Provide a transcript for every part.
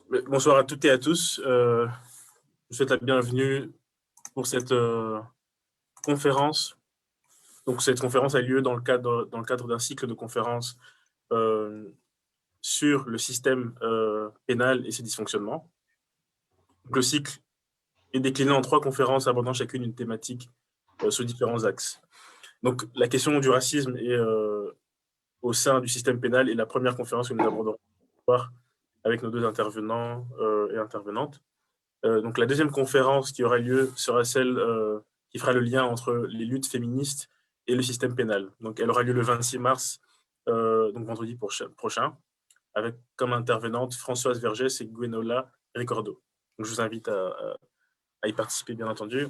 Bonsoir à toutes et à tous. Je vous souhaite la bienvenue pour cette conférence. Donc, cette conférence a lieu dans le cadre d'un cycle de conférences euh, sur le système pénal et ses dysfonctionnements. Donc, le cycle est décliné en 3 conférences abordant chacune une thématique sous différents axes. Donc, la question du racisme au sein du système pénal est la première conférence que nous aborderons ce soir avec nos 2 intervenants et intervenantes. Donc la deuxième conférence qui aura lieu sera celle qui fera le lien entre les luttes féministes et le système pénal. Donc elle aura lieu le 26 mars, donc vendredi prochain, avec comme intervenante Françoise Vergès et Gwenola Ricordo. Donc je vous invite à y participer, bien entendu.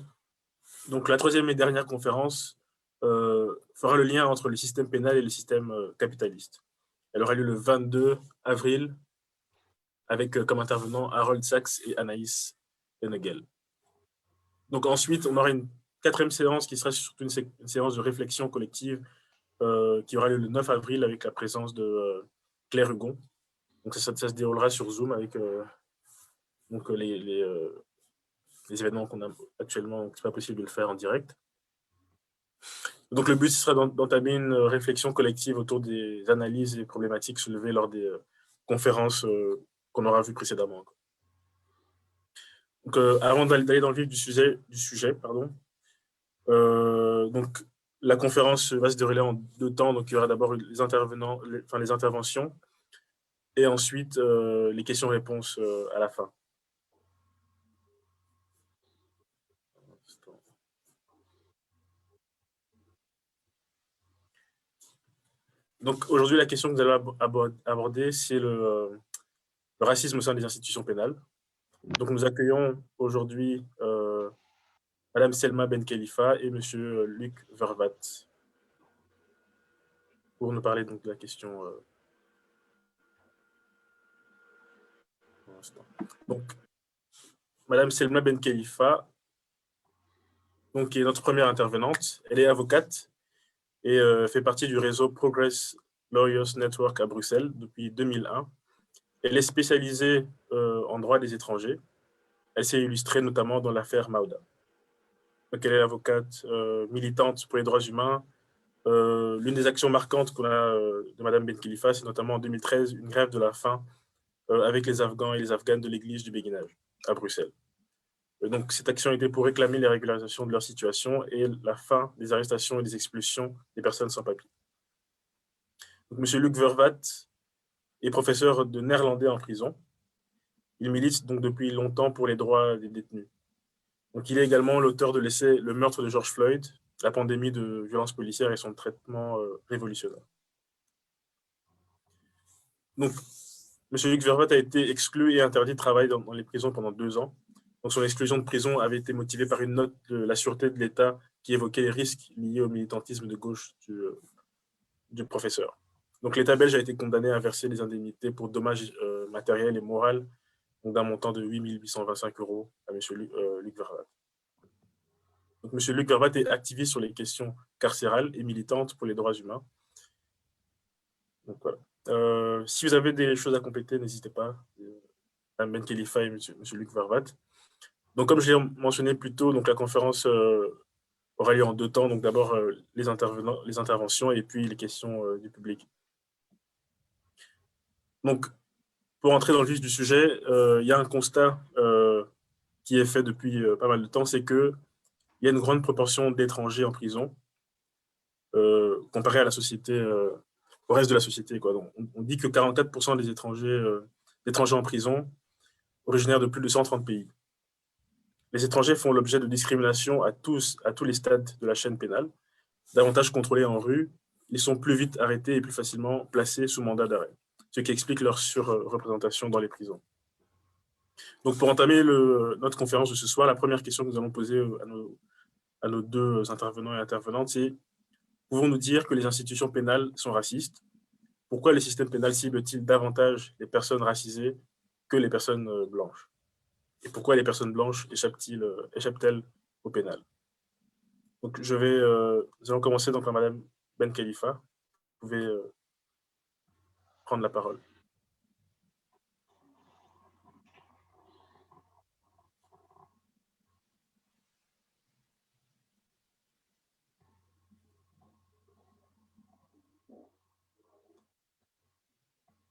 Donc la troisième et dernière conférence fera le lien entre le système pénal et le système capitaliste. Elle aura lieu le 22 avril avec comme intervenants Harold Sachs et Anaïs Henegel. Donc ensuite, on aura une 4e séance qui sera surtout une séance de réflexion collective qui aura lieu le 9 avril avec la présence de Claire Hugon. Donc ça se déroulera sur Zoom avec donc, les événements qu'on a actuellement, donc c'est pas possible de le faire en direct. Donc le but ce sera d'entamer une réflexion collective autour des analyses et problématiques soulevées lors des conférences qu'on aura vues précédemment. Donc avant d'aller dans le vif du sujet pardon, donc la conférence va se dérouler en 2 temps. Donc il y aura d'abord les interventions et ensuite les questions-réponses à la fin. Donc aujourd'hui, la question que nous allons aborder, c'est le racisme au sein des institutions pénales. Donc nous accueillons aujourd'hui Madame Selma Ben Khalifa et Monsieur Luc Vervat pour nous parler donc de la question. Donc Madame Selma Ben Khalifa, donc, qui est notre première intervenante, elle est avocate et fait partie du réseau Progress Lawyers Network à Bruxelles depuis 2001. Elle est spécialisée en droit des étrangers. Elle s'est illustrée notamment dans l'affaire Maouda. Donc, elle est avocate militante pour les droits humains. L'une des actions marquantes qu'on a de Madame Ben Khalifa, c'est notamment en 2013 une grève de la faim avec les Afghans et les Afghanes de l'église du béguinage à Bruxelles. Donc, cette action était pour réclamer les régularisations de leur situation et la fin des arrestations et des expulsions des personnes sans papier. Donc, Monsieur Luc Vervat est professeur de néerlandais en prison. Il milite donc depuis longtemps pour les droits des détenus. Donc, il est également l'auteur de l'essai Le meurtre de George Floyd, la pandémie de violences policières et son traitement révolutionnaire. Donc, M. Luc Vervat a été exclu et interdit de travail dans les prisons pendant 2 ans. Donc, son exclusion de prison avait été motivée par une note de la sûreté de l'État qui évoquait les risques liés au militantisme de gauche du professeur. Donc, l'État belge a été condamné à verser des indemnités pour dommages matériels et moraux d'un montant de 8 825 € à M. Luc Vervat. Donc, M. Luc Vervat est activiste sur les questions carcérales et militante pour les droits humains. Donc, voilà. Si vous avez des choses à compléter, n'hésitez pas. Mme Ben Khalifa et M. Luc Vervat. Donc, comme je l'ai mentionné plus tôt, donc la conférence aura lieu en 2 temps. Donc, d'abord, les interventions et puis les questions du public. Donc, pour entrer dans le vif du sujet, il y a un constat qui est fait depuis pas mal de temps, c'est qu'il y a une grande proportion d'étrangers en prison comparé à la société, au reste de la société, quoi. Donc, on dit que 44% des étrangers en prison originaires de plus de 130 pays. Les étrangers font l'objet de discrimination à tous les stades de la chaîne pénale. Davantage contrôlés en rue, ils sont plus vite arrêtés et plus facilement placés sous mandat d'arrêt, ce qui explique leur surreprésentation dans les prisons. Donc, pour entamer notre conférence de ce soir, la première question que nous allons poser à nos 2 intervenants et intervenantes, c'est: pouvons-nous dire que les institutions pénales sont racistes? Pourquoi le système pénal cible-t-il davantage les personnes racisées que les personnes blanches? Et pourquoi les personnes blanches échappent-elles au pénal? Donc, nous allons commencer donc par Madame Ben Khalifa. Vous pouvez prendre la parole.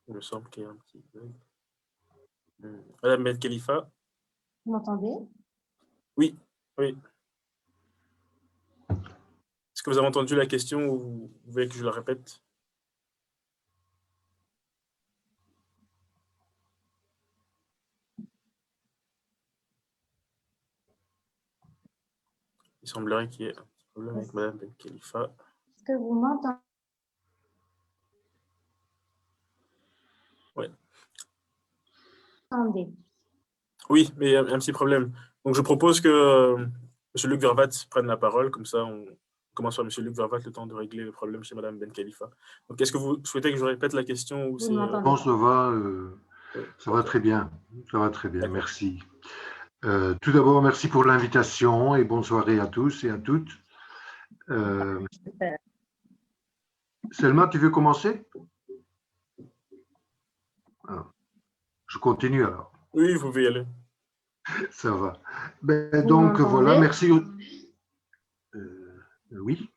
Il me semble qu'il y a un petit bug. Madame Ben Khalifa? Vous m'entendez? Oui, oui. Est-ce que vous avez entendu la question ou vous voulez que je la répète? Il semblerait qu'il y ait un petit problème avec Madame Ben Khalifa. Est-ce que vous m'entendez? Ouais. Oui, mais il y a un petit problème. Donc, je propose que M. Luc Vervat prenne la parole, comme ça, on commence par M. Luc Vervat, le temps de régler le problème chez Mme Ben Khalifa. Donc, est-ce que vous souhaitez que je répète la question ou Vous c'est... m'entendez? Non, ça va très bien. Ça va très bien, D'accord. merci. Tout d'abord, merci pour l'invitation et bonne soirée à tous et à toutes. Selma, tu veux commencer? Je continue alors. Oui, vous pouvez y aller. Ça va. Ben, Vous donc m'entendez? voilà, merci. Oui.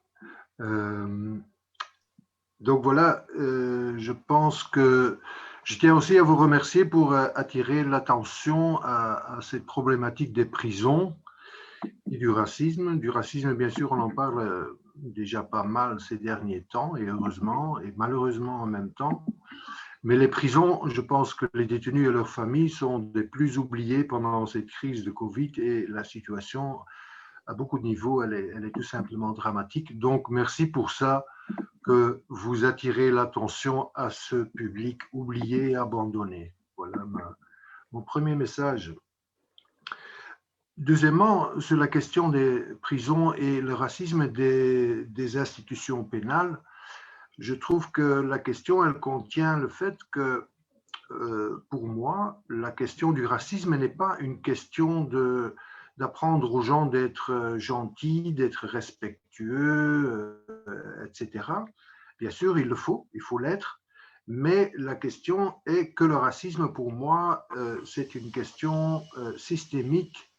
Donc voilà, je pense que je tiens aussi à vous remercier pour attirer l'attention à cette problématique des prisons et du racisme. Du racisme, bien sûr, on en parle déjà pas mal ces derniers temps, et heureusement, et malheureusement en même temps. Mais les prisons, je pense que les détenus et leurs familles sont des plus oubliés pendant cette crise de Covid, et la situation, à beaucoup de niveaux, elle est tout simplement dramatique. Donc, merci pour ça, que vous attirez l'attention à ce public oublié et abandonné. Voilà mon premier message. Deuxièmement, sur la question des prisons et le racisme des institutions pénales, je trouve que la question, elle contient le fait que, pour moi, la question du racisme n'est pas une question d'apprendre aux gens d'être gentils, d'être respectueux, etc. Bien sûr, il faut l'être, mais la question est que le racisme, pour moi, c'est une question systémique,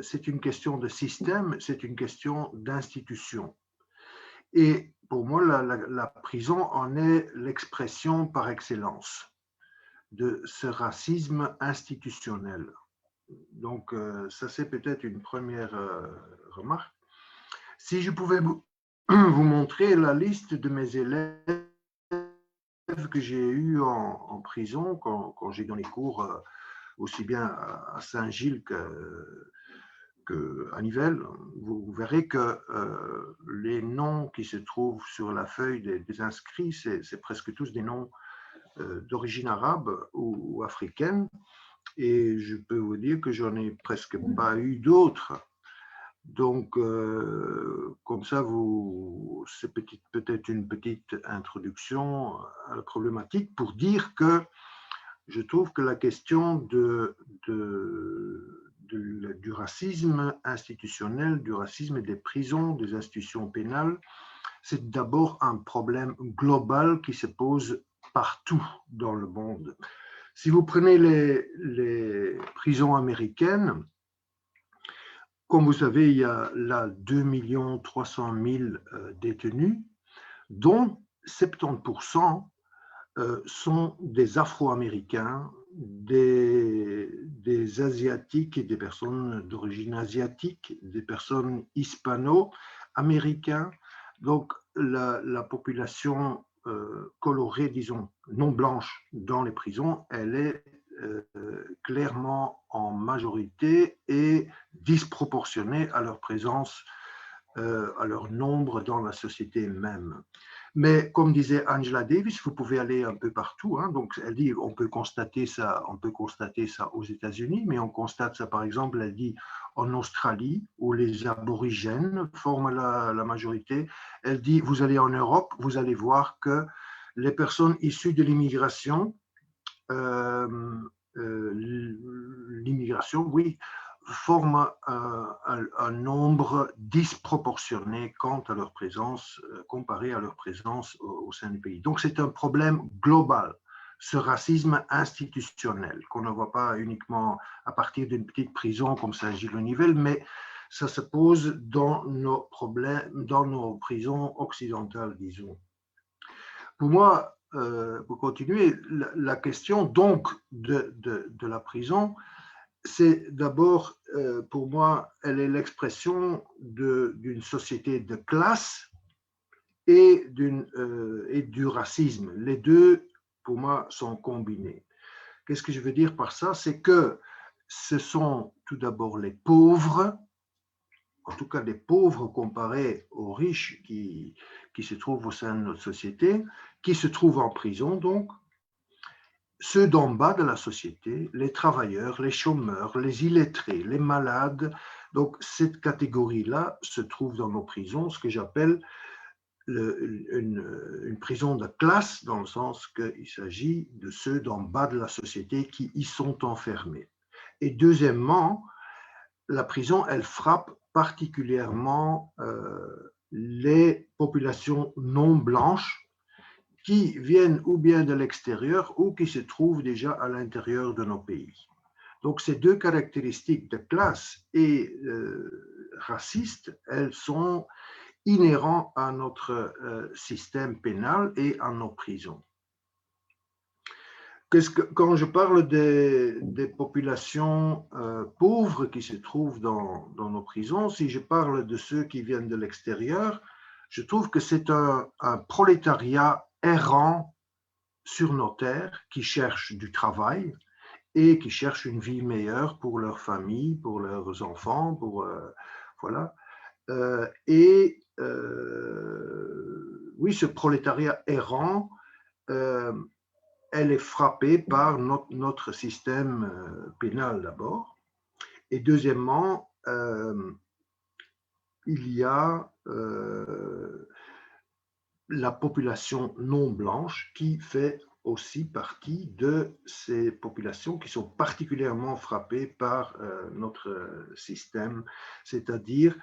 c'est une question de système, c'est une question d'institution. Et pour moi, la prison en est l'expression par excellence de ce racisme institutionnel. Donc, ça, c'est peut-être une première remarque. Si je pouvais vous montrer la liste de mes élèves que j'ai eus en prison quand j'ai donné cours aussi bien à Saint-Gilles qu'à Nivelles, vous verrez que les noms qui se trouvent sur la feuille des inscrits, c'est presque tous des noms d'origine arabe ou africaine, et je peux vous dire que j'en ai presque pas eu d'autres. Donc, comme ça, c'est peut-être une petite introduction à la problématique pour dire que je trouve que la question du racisme institutionnel, du racisme des prisons, des institutions pénales, c'est d'abord un problème global qui se pose partout dans le monde. Si vous prenez les prisons américaines, comme vous savez, il y a là 2 300 000 détenus, dont 70% sont des Afro-Américains, des Asiatiques et des personnes d'origine asiatique, des personnes hispano-américains. Donc, la population colorée, disons, non blanche dans les prisons, elle est clairement en majorité et disproportionnée à leur présence, à leur nombre dans la société même. Mais comme disait Angela Davis, vous pouvez aller un peu partout. Hein. Donc, elle dit on peut constater ça aux États-Unis, mais on constate ça, par exemple, elle dit en Australie, où les aborigènes forment la majorité. Elle dit vous allez en Europe, vous allez voir que les personnes issues de l'immigration, oui, forment un nombre disproportionné quant à leur présence, comparé à leur présence au sein du pays. Donc c'est un problème global, ce racisme institutionnel, qu'on ne voit pas uniquement à partir d'une petite prison comme Saint-Gilles-le-Nivelle, mais ça se pose dans nos prisons occidentales, disons. Pour moi, pour continuer, la question donc de la prison, c'est d'abord, pour moi, elle est l'expression d'une société de classe et du racisme. Les deux, pour moi, sont combinés. Qu'est-ce que je veux dire par ça? C'est que ce sont tout d'abord les pauvres, en tout cas les pauvres comparés aux riches qui se trouvent au sein de notre société, qui se trouvent en prison donc, ceux d'en bas de la société, les travailleurs, les chômeurs, les illettrés, les malades. Donc cette catégorie-là se trouve dans nos prisons, ce que j'appelle une prison de classe, dans le sens qu'il s'agit de ceux d'en bas de la société qui y sont enfermés. Et deuxièmement, la prison, elle frappe particulièrement les populations non blanches qui viennent ou bien de l'extérieur ou qui se trouvent déjà à l'intérieur de nos pays. Donc ces deux caractéristiques de classe et raciste, elles sont inhérentes à notre système pénal et à nos prisons. Quand je parle des populations pauvres qui se trouvent dans nos prisons, si je parle de ceux qui viennent de l'extérieur, je trouve que c'est un prolétariat errant sur nos terres qui cherche du travail et qui cherche une vie meilleure pour leur famille, pour leurs enfants, voilà. Oui, ce prolétariat errant, elle est frappée par notre système pénal d'abord. Et deuxièmement, il y a la population non blanche qui fait aussi partie de ces populations qui sont particulièrement frappées par notre système, c'est-à-dire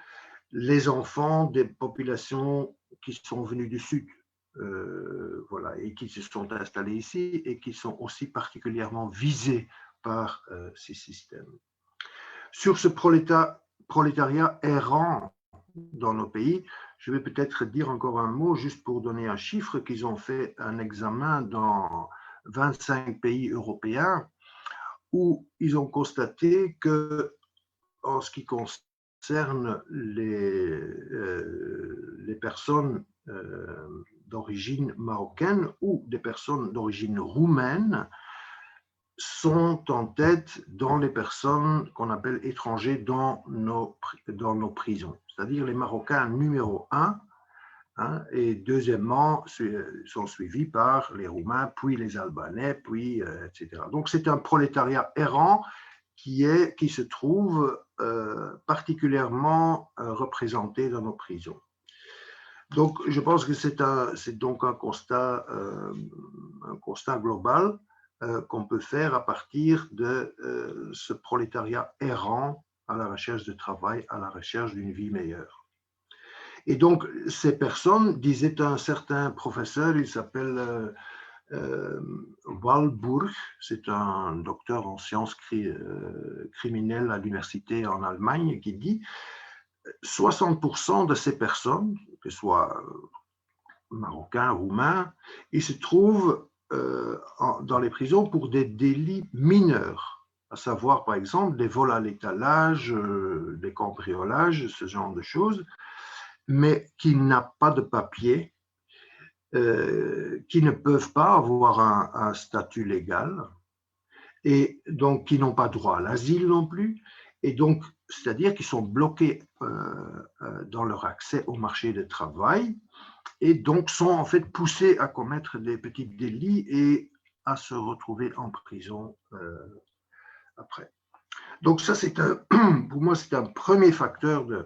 les enfants des populations qui sont venues du Sud, voilà, et qui se sont installés ici et qui sont aussi particulièrement visés par ces systèmes. Sur ce prolétariat errant dans nos pays, je vais peut-être dire encore un mot juste pour donner un chiffre qu'ils ont fait un examen dans 25 pays européens où ils ont constaté que en ce qui concerne les personnes d'origine marocaine ou des personnes d'origine roumaine sont en tête dans les personnes qu'on appelle étrangers dans nos prisons. C'est-à-dire les Marocains numéro 1, hein, et deuxièmement sont suivis par les Roumains, puis les Albanais, puis etc. Donc c'est un prolétariat errant qui se trouve particulièrement représenté dans nos prisons. Donc je pense que c'est donc un constat global qu'on peut faire à partir de ce prolétariat errant à la recherche de travail, à la recherche d'une vie meilleure. Et donc, ces personnes, disait un certain professeur, il s'appelle Walburg, c'est un docteur en sciences criminelles à l'université en Allemagne, qui dit 60% de ces personnes, que ce soit marocains, roumains, ils se trouvent dans les prisons pour des délits mineurs, à savoir par exemple des vols à l'étalage, des cambriolages, ce genre de choses, mais qui n'ont pas de papier, qui ne peuvent pas avoir un statut légal et donc qui n'ont pas droit à l'asile non plus, et donc c'est-à-dire qu'ils sont bloqués dans leur accès au marché du travail et donc sont en fait poussés à commettre des petits délits et à se retrouver en prison après. Donc ça, pour moi, c'est un premier facteur de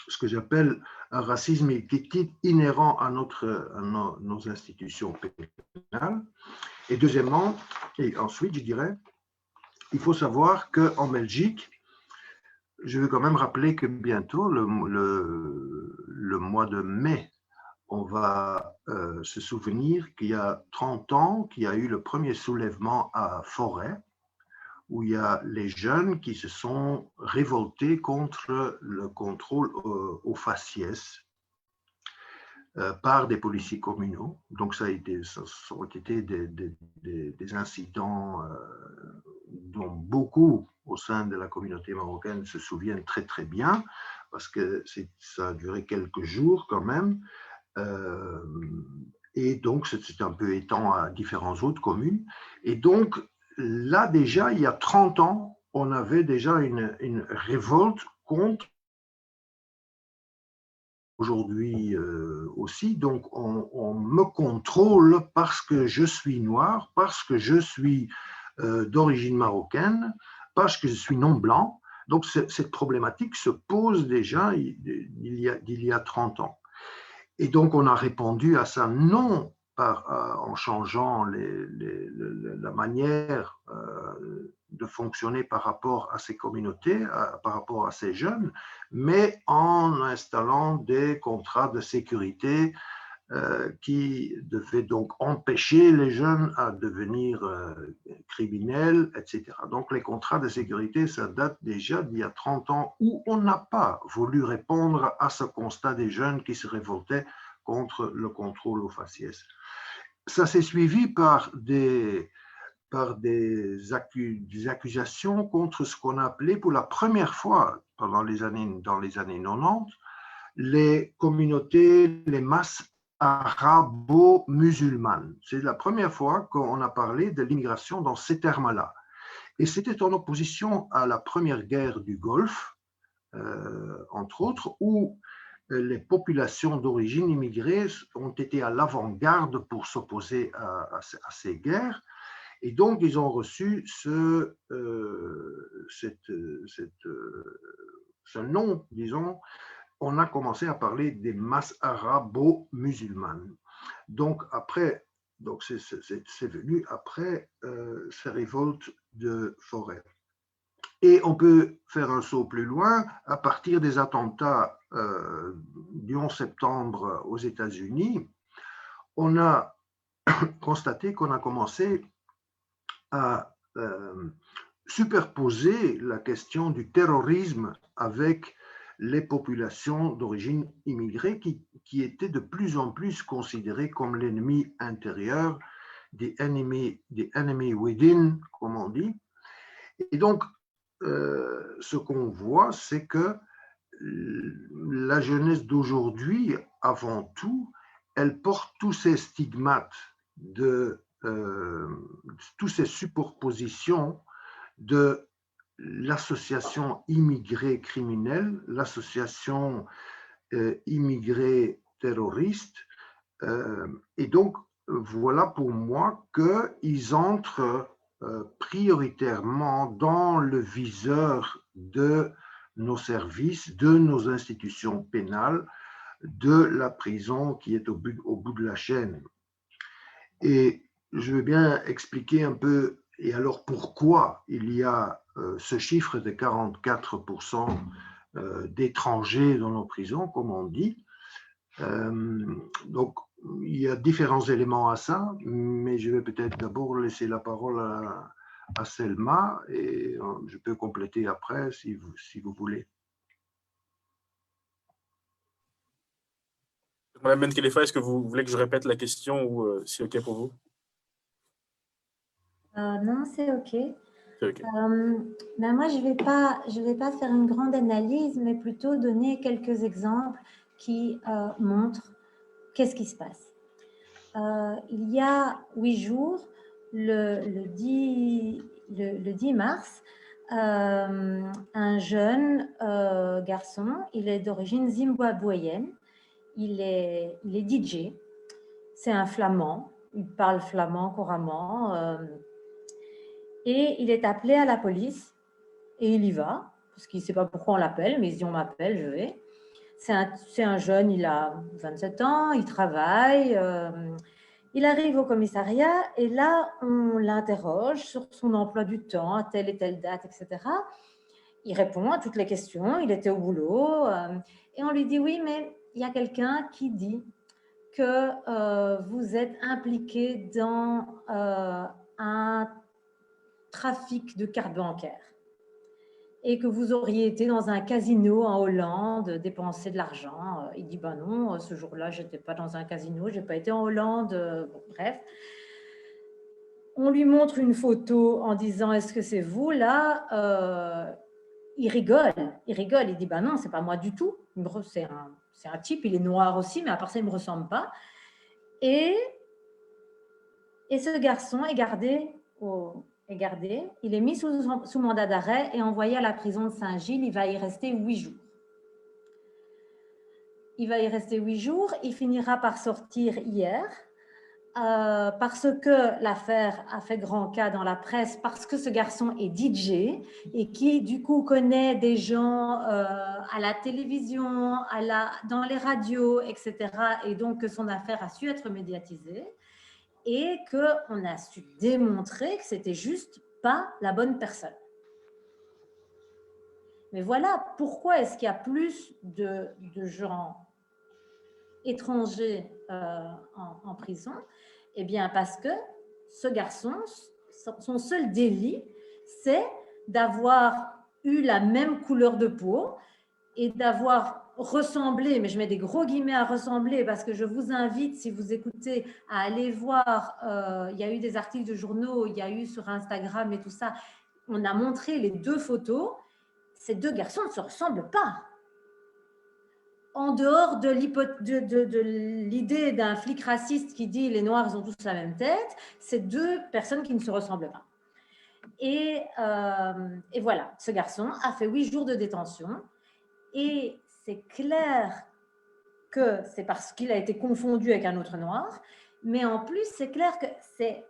ce que j'appelle un racisme qui est inhérent à nos institutions pénales. Et deuxièmement, et ensuite, je dirais, il faut savoir qu'en Belgique, je veux quand même rappeler que bientôt, le mois de mai, on va se souvenir qu'il y a 30 ans, qu'il y a eu le premier soulèvement à Forêt, où il y a les jeunes qui se sont révoltés contre le contrôle au faciès. par des policiers communaux. Donc, ça ont été des incidents dont beaucoup au sein de la communauté marocaine se souviennent très très bien, parce que ça a duré quelques jours quand même. Et donc, c'est un peu étend à différentes autres communes. Et donc, là déjà, il y a 30 ans, on avait déjà une révolte contre aujourd'hui aussi. Donc, on me contrôle parce que je suis noir, parce que je suis d'origine marocaine, parce que je suis non blanc. Donc, cette problématique se pose déjà il y a 30 ans. Et donc, on a répondu à ça non en changeant la manière de fonctionner par rapport à ces communautés, par rapport à ces jeunes, mais en installant des contrats de sécurité qui devaient donc empêcher les jeunes à devenir criminels, etc. Donc les contrats de sécurité, ça date déjà d'il y a 30 ans où on n'a pas voulu répondre à ce constat des jeunes qui se révoltaient contre le contrôle au faciès. Ça s'est suivi par des accusations contre ce qu'on a appelé pour la première fois dans les années 90, les communautés, les masses arabo-musulmanes. C'est la première fois qu'on a parlé de l'immigration dans ces termes-là. Et c'était en opposition à la première guerre du Golfe, entre autres, où les populations d'origine immigrée ont été à l'avant-garde pour s'opposer à ces guerres. Et donc, ils ont reçu ce nom, disons. On a commencé à parler des masses arabo-musulmanes. Donc, après, c'est venu après ces révoltes de forêt. Et on peut faire un saut plus loin, à partir des attentats du 11 septembre aux États-Unis, on a constaté qu'on a commencé à superposer la question du terrorisme avec les populations d'origine immigrée qui étaient de plus en plus considérées comme l'ennemi intérieur, the enemy within, comme on dit. Et donc, ce qu'on voit, c'est que la jeunesse d'aujourd'hui, avant tout, elle porte tous ces stigmates toutes ces superpositions de l'association immigrée criminelle, l'association immigrée terroriste. Et donc, voilà pour moi qu'ils entrent prioritairement dans le viseur de nos services, de nos institutions pénales, de la prison qui est au bout de la chaîne. Et je veux bien expliquer un peu, et alors pourquoi il y a ce chiffre de 44% d'étrangers dans nos prisons, comme on dit. Donc, il y a différents éléments à ça, mais je vais peut-être d'abord laisser la parole à Selma et je peux compléter après si vous voulez. Madame Ben Khalifa, est-ce que vous voulez que je répète la question ou c'est OK pour vous? Non, c'est OK. C'est OK. Ben moi, je vais pas faire une grande analyse, mais plutôt donner quelques exemples qui montrent qu'est-ce qui se passe. Il y a 8 jours, le 10 mars, un jeune garçon, il est d'origine zimbabwéenne, il est DJ, c'est un flamand, il parle flamand couramment, et il est appelé à la police, et il y va, parce qu'il ne sait pas pourquoi on l'appelle, mais il se dit on m'appelle, je vais. C'est un jeune, il a 27 ans, il travaille, il arrive au commissariat et là, on l'interroge sur son emploi du temps, à telle et telle date, etc. Il répond à toutes les questions, il était au boulot, et on lui dit oui, mais il y a quelqu'un qui dit que vous êtes impliqué dans un trafic de cartes bancaires. et que vous auriez été dans un casino en Hollande, dépenser de l'argent. Il dit, ben non, ce jour-là, je n'étais pas dans un casino, je n'ai pas été en Hollande. Bon, bref. On lui montre une photo en disant, est-ce que c'est vous là? Il rigole, il dit, ben non, c'est pas moi du tout. C'est un type, il est noir aussi, mais à part ça, il ne me ressemble pas. Et ce garçon est gardé, il est mis sous mandat d'arrêt et envoyé à la prison de Saint-Gilles. Il va y rester 8 jours. Il finira par sortir hier parce que l'affaire a fait grand cas dans la presse, parce que ce garçon est DJ et qui, du coup, connaît des gens à la télévision, dans les radios, etc. Et donc, que son affaire a su être médiatisée. Et qu'on a su démontrer que c'était juste pas la bonne personne. Mais voilà, pourquoi est-ce qu'il y a plus de gens étrangers en prison? Eh bien, parce que ce garçon, son seul délit, c'est d'avoir eu la même couleur de peau et d'avoir ressemblé, mais je mets des gros guillemets à ressembler, parce que je vous invite, si vous écoutez, à aller voir, il y a eu des articles de journaux, il y a eu sur Instagram et tout ça, on a montré les 2 photos, ces 2 garçons ne se ressemblent pas. En dehors de l'idée d'un flic raciste qui dit les Noirs, ils ont tous la même tête, c'est 2 personnes qui ne se ressemblent pas. Et voilà, ce garçon a fait 8 jours de détention, et c'est clair que c'est parce qu'il a été confondu avec un autre noir, mais en plus, c'est clair que c'est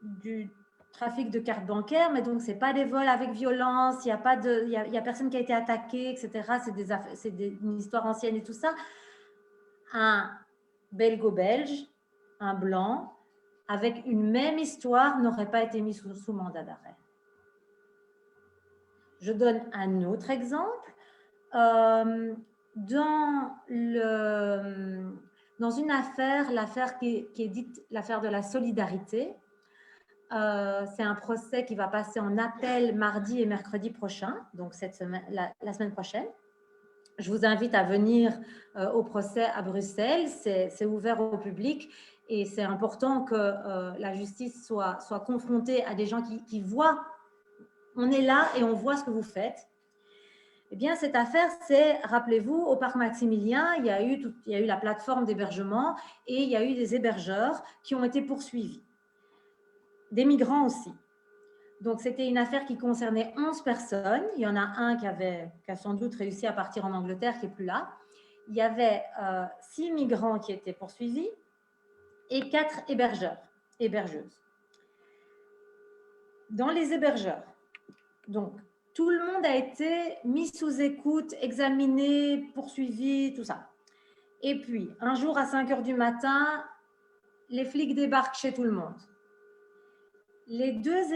du trafic de cartes bancaires, mais donc, ce n'est pas des vols avec violence, il n'y a personne qui a été attaqué, etc. C'est une histoire ancienne et tout ça. Un belgo-belge, un blanc, avec une même histoire, n'aurait pas été mis sous mandat d'arrêt. Je donne un autre exemple. Dans une affaire, l'affaire qui est dite l'affaire de la solidarité, c'est un procès qui va passer en appel mardi et mercredi prochain, donc la semaine prochaine. Je vous invite à venir au procès à Bruxelles, c'est ouvert au public et c'est important que la justice soit confrontée à des gens qui voient, on est là et on voit ce que vous faites. Eh bien, cette affaire, c'est, rappelez-vous, au parc Maximilien, il y a eu la plateforme d'hébergement et il y a eu des hébergeurs qui ont été poursuivis. Des migrants aussi. Donc, c'était une affaire qui concernait 11 personnes. Il y en a un qui a sans doute réussi à partir en Angleterre, qui n'est plus là. Il y avait 6 migrants qui étaient poursuivis et 4 hébergeuses. Dans les hébergeurs, donc, tout le monde a été mis sous écoute, examiné, poursuivi, tout ça. Et puis, un jour à 5 h du matin, les flics débarquent chez tout le monde. Les 2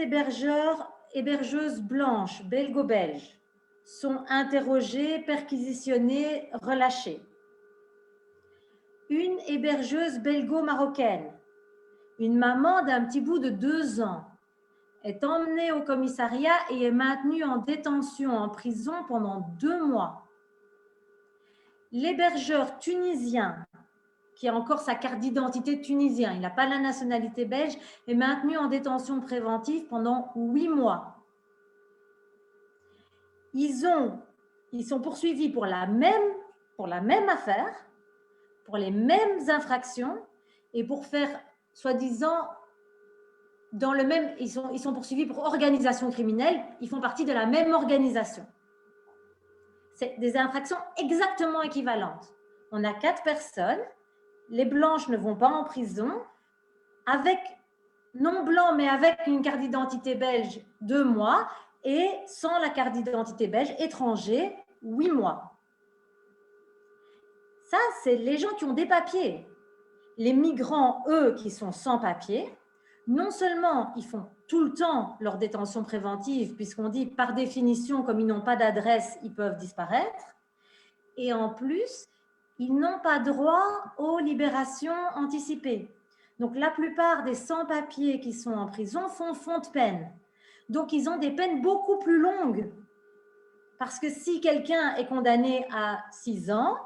hébergeuses blanches, belgo-belges, sont interrogées, perquisitionnées, relâchées. Une hébergeuse belgo-marocaine, une maman d'un petit bout de 2 ans, est emmenée au commissariat et est maintenue en détention en prison pendant 2 mois. L'hébergeur tunisien, qui a encore sa carte d'identité tunisien, il n'a pas la nationalité belge, est maintenu en détention préventive pendant 8 mois. Ils sont poursuivis pour la même affaire, pour les mêmes infractions et pour faire, soi-disant, ils sont poursuivis pour organisation criminelle, ils font partie de la même organisation. C'est des infractions exactement équivalentes. On a 4 personnes, les blanches ne vont pas en prison, non blanc, mais avec une carte d'identité belge, 2 mois, et sans la carte d'identité belge, étranger, 8 mois. Ça, c'est les gens qui ont des papiers. Les migrants, eux, qui sont sans papiers, non seulement ils font tout le temps leur détention préventive, puisqu'on dit par définition, comme ils n'ont pas d'adresse, ils peuvent disparaître, et en plus, ils n'ont pas droit aux libérations anticipées. Donc, la plupart des sans-papiers qui sont en prison font de peine. Donc, ils ont des peines beaucoup plus longues Parce que si quelqu'un est condamné à 6 ans,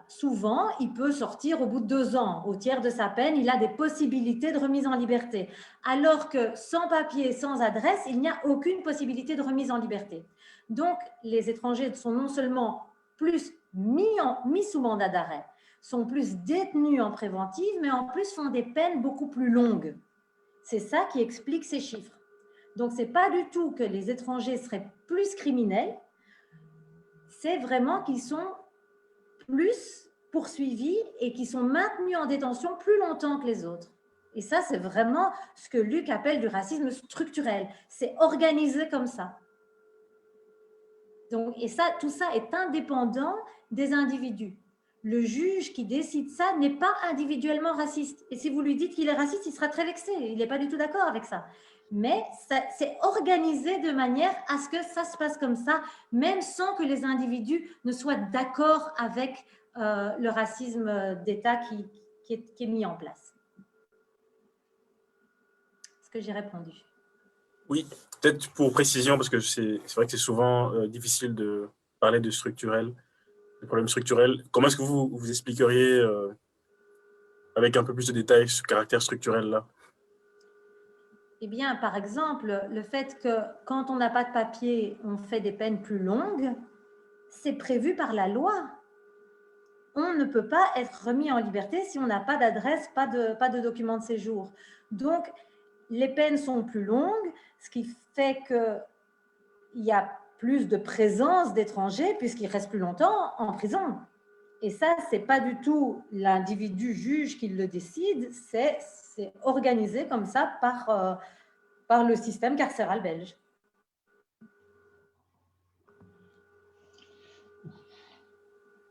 souvent, il peut sortir au bout de 2 ans. Au tiers de sa peine, il a des possibilités de remise en liberté. Alors que sans papier, sans adresse, il n'y a aucune possibilité de remise en liberté. Donc, les étrangers sont non seulement plus mis sous mandat d'arrêt, sont plus détenus en préventive, mais en plus font des peines beaucoup plus longues. C'est ça qui explique ces chiffres. Donc, ce n'est pas du tout que les étrangers seraient plus criminels, c'est vraiment qu'ils sont plus poursuivis et qui sont maintenus en détention plus longtemps que les autres. Et ça, c'est vraiment ce que Luc appelle du racisme structurel. C'est organisé comme ça. Donc, et ça, tout ça est indépendant des individus. Le juge qui décide ça n'est pas individuellement raciste. Et si vous lui dites qu'il est raciste, il sera très vexé. Il n'est pas du tout d'accord avec ça. Mais c'est organisé de manière à ce que ça se passe comme ça, même sans que les individus ne soient d'accord avec le racisme d'État qui est mis en place. Est-ce que j'ai répondu? Oui, peut-être pour précision, parce que c'est vrai que c'est souvent difficile de parler de structurel, de problèmes structurels. Comment est-ce que vous expliqueriez avec un peu plus de détails ce caractère structurel-là? Eh bien, par exemple, le fait que quand on n'a pas de papier, on fait des peines plus longues, c'est prévu par la loi. On ne peut pas être remis en liberté si on n'a pas d'adresse, pas de document de séjour. Donc, les peines sont plus longues, ce qui fait qu'il y a plus de présence d'étrangers puisqu'ils restent plus longtemps en prison. Et ça, ce n'est pas du tout l'individu juge qui le décide, c'est organisé comme ça par le système carcéral belge.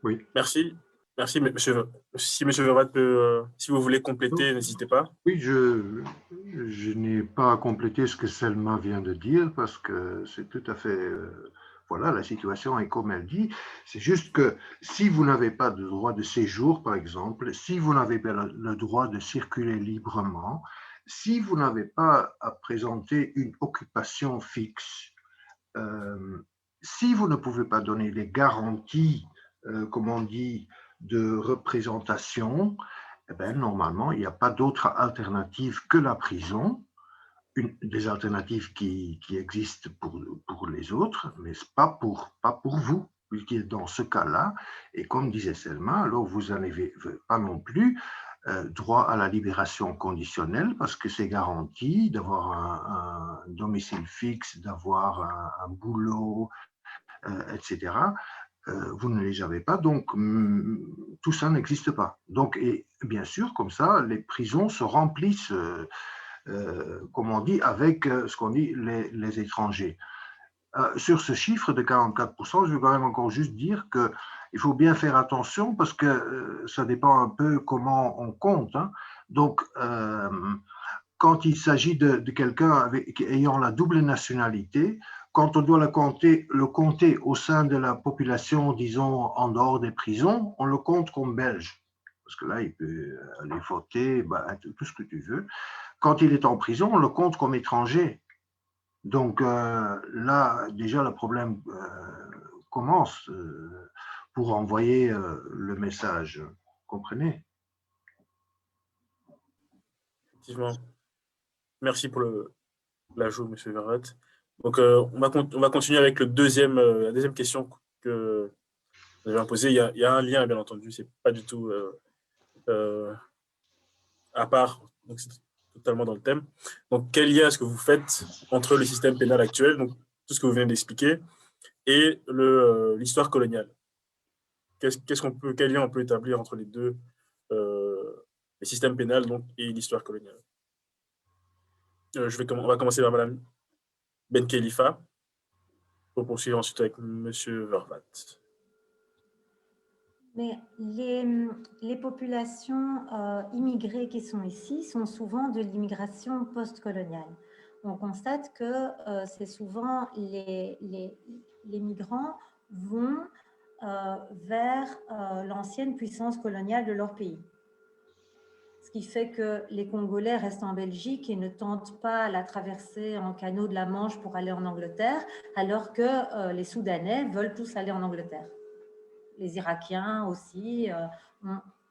Oui. Merci. Merci, monsieur. Si M. Vervat peut, si vous voulez compléter, n'hésitez pas. Oui, je n'ai pas complété ce que Selma vient de dire parce que c'est tout à fait... voilà, la situation est comme elle dit. C'est juste que si vous n'avez pas de droit de séjour, par exemple, si vous n'avez pas le droit de circuler librement, si vous n'avez pas à présenter une occupation fixe, si vous ne pouvez pas donner les garanties, comme on dit, de représentation, eh bien, normalement, il n'y a pas d'autre alternative que la prison, des alternatives qui existent pour les autres, mais pas pour vous, dans ce cas-là. Et comme disait Selma, alors vous n'avez pas non plus droit à la libération conditionnelle parce que c'est garanti d'avoir un domicile fixe, d'avoir un boulot, etc. Vous ne les avez pas, donc tout ça n'existe pas. Donc, et bien sûr, comme ça, les prisons se remplissent, comme on dit, avec ce qu'on dit les étrangers. Sur ce chiffre de 44%, je veux quand même encore juste dire qu'il faut bien faire attention parce que ça dépend un peu comment on compte. Hein. Donc, quand il s'agit de quelqu'un ayant la double nationalité, quand on doit le compter au sein de la population, disons, en dehors des prisons, on le compte comme belge. Parce que là, il peut aller voter, tout ce que tu veux. Quand il est en prison, on le compte comme étranger. Donc là, déjà, le problème commence pour envoyer le message. Vous comprenez? Effectivement. Merci pour l'ajout, M. Vervat. Donc, on va continuer avec la deuxième question que vous avez posée. Il y a un lien, bien entendu. C'est pas du tout à part. Donc, c'est totalement dans le thème. Donc, quel lien est-ce que vous faites entre le système pénal actuel, donc tout ce que vous venez d'expliquer, et l'histoire coloniale? Quel lien on peut établir entre les deux, les systèmes pénals donc, et l'histoire coloniale? On va commencer par Mme Ben Khalifa, pour poursuivre ensuite avec M. Vervat. Mais les populations immigrées qui sont ici sont souvent de l'immigration post-coloniale. On constate que c'est souvent les migrants vont vers l'ancienne puissance coloniale de leur pays. Ce qui fait que les Congolais restent en Belgique et ne tentent pas la traversée en canot de la Manche pour aller en Angleterre, alors que les Soudanais veulent tous aller en Angleterre. Les Irakiens aussi.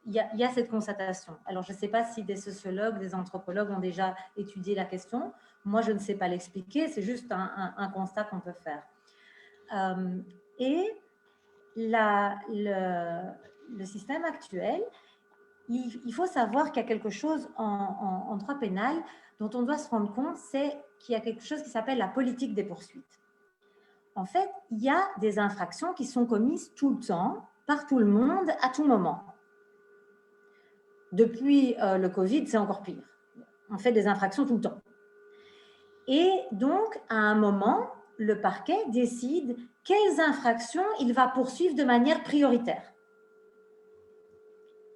Il y a cette constatation. Alors, je ne sais pas si des sociologues, des anthropologues ont déjà étudié la question. Moi, je ne sais pas l'expliquer. C'est juste un constat qu'on peut faire. Et le système actuel, il faut savoir qu'il y a quelque chose en droit pénal dont on doit se rendre compte, c'est qu'il y a quelque chose qui s'appelle la politique des poursuites. En fait, il y a des infractions qui sont commises tout le temps, par tout le monde, à tout moment. Depuis le Covid, c'est encore pire. On fait des infractions tout le temps. Et donc, à un moment, le parquet décide quelles infractions il va poursuivre de manière prioritaire.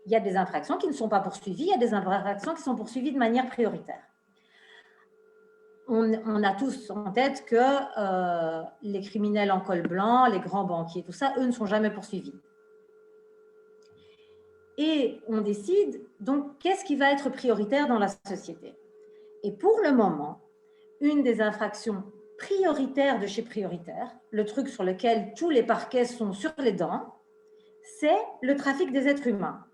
Il y a des infractions qui ne sont pas poursuivies, il y a des infractions qui sont poursuivies de manière prioritaire. On a tous en tête que les criminels en col blanc, les grands banquiers, tout ça, eux ne sont jamais poursuivis. Et on décide donc qu'est-ce qui va être prioritaire dans la société. Et pour le moment, une des infractions prioritaires de chez prioritaire, le truc sur lequel tous les parquets sont sur les dents, c'est le trafic des êtres humains.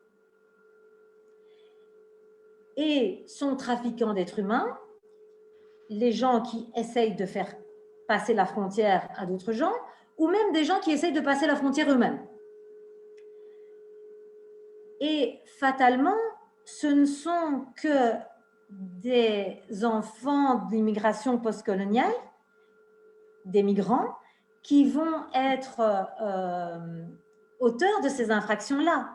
Et son trafiquant d'êtres humains, les gens qui essayent de faire passer la frontière à d'autres gens, ou même des gens qui essayent de passer la frontière eux-mêmes. Et fatalement, ce ne sont que des enfants d'immigration postcoloniale, des migrants, qui vont être auteurs de ces infractions-là.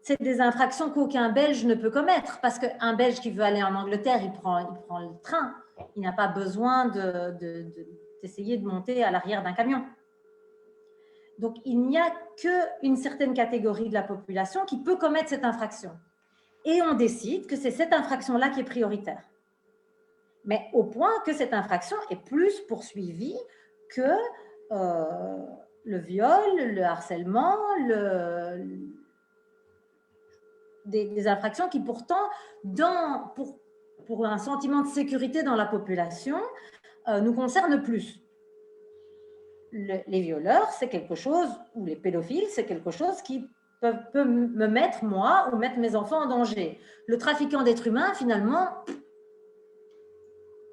C'est des infractions qu'aucun Belge ne peut commettre, parce qu'un Belge qui veut aller en Angleterre, il prend le train. Il n'a pas besoin d'essayer de monter à l'arrière d'un camion. Donc, il n'y a qu'une certaine catégorie de la population qui peut commettre cette infraction. Et on décide que c'est cette infraction-là qui est prioritaire. Mais au point que cette infraction est plus poursuivie que le viol, le harcèlement, des infractions qui pourtant, pour un sentiment de sécurité dans la population, nous concernent plus. Les violeurs, c'est quelque chose, ou les pédophiles, c'est quelque chose qui peut me mettre, moi, ou mettre mes enfants en danger. Le trafiquant d'êtres humains, finalement,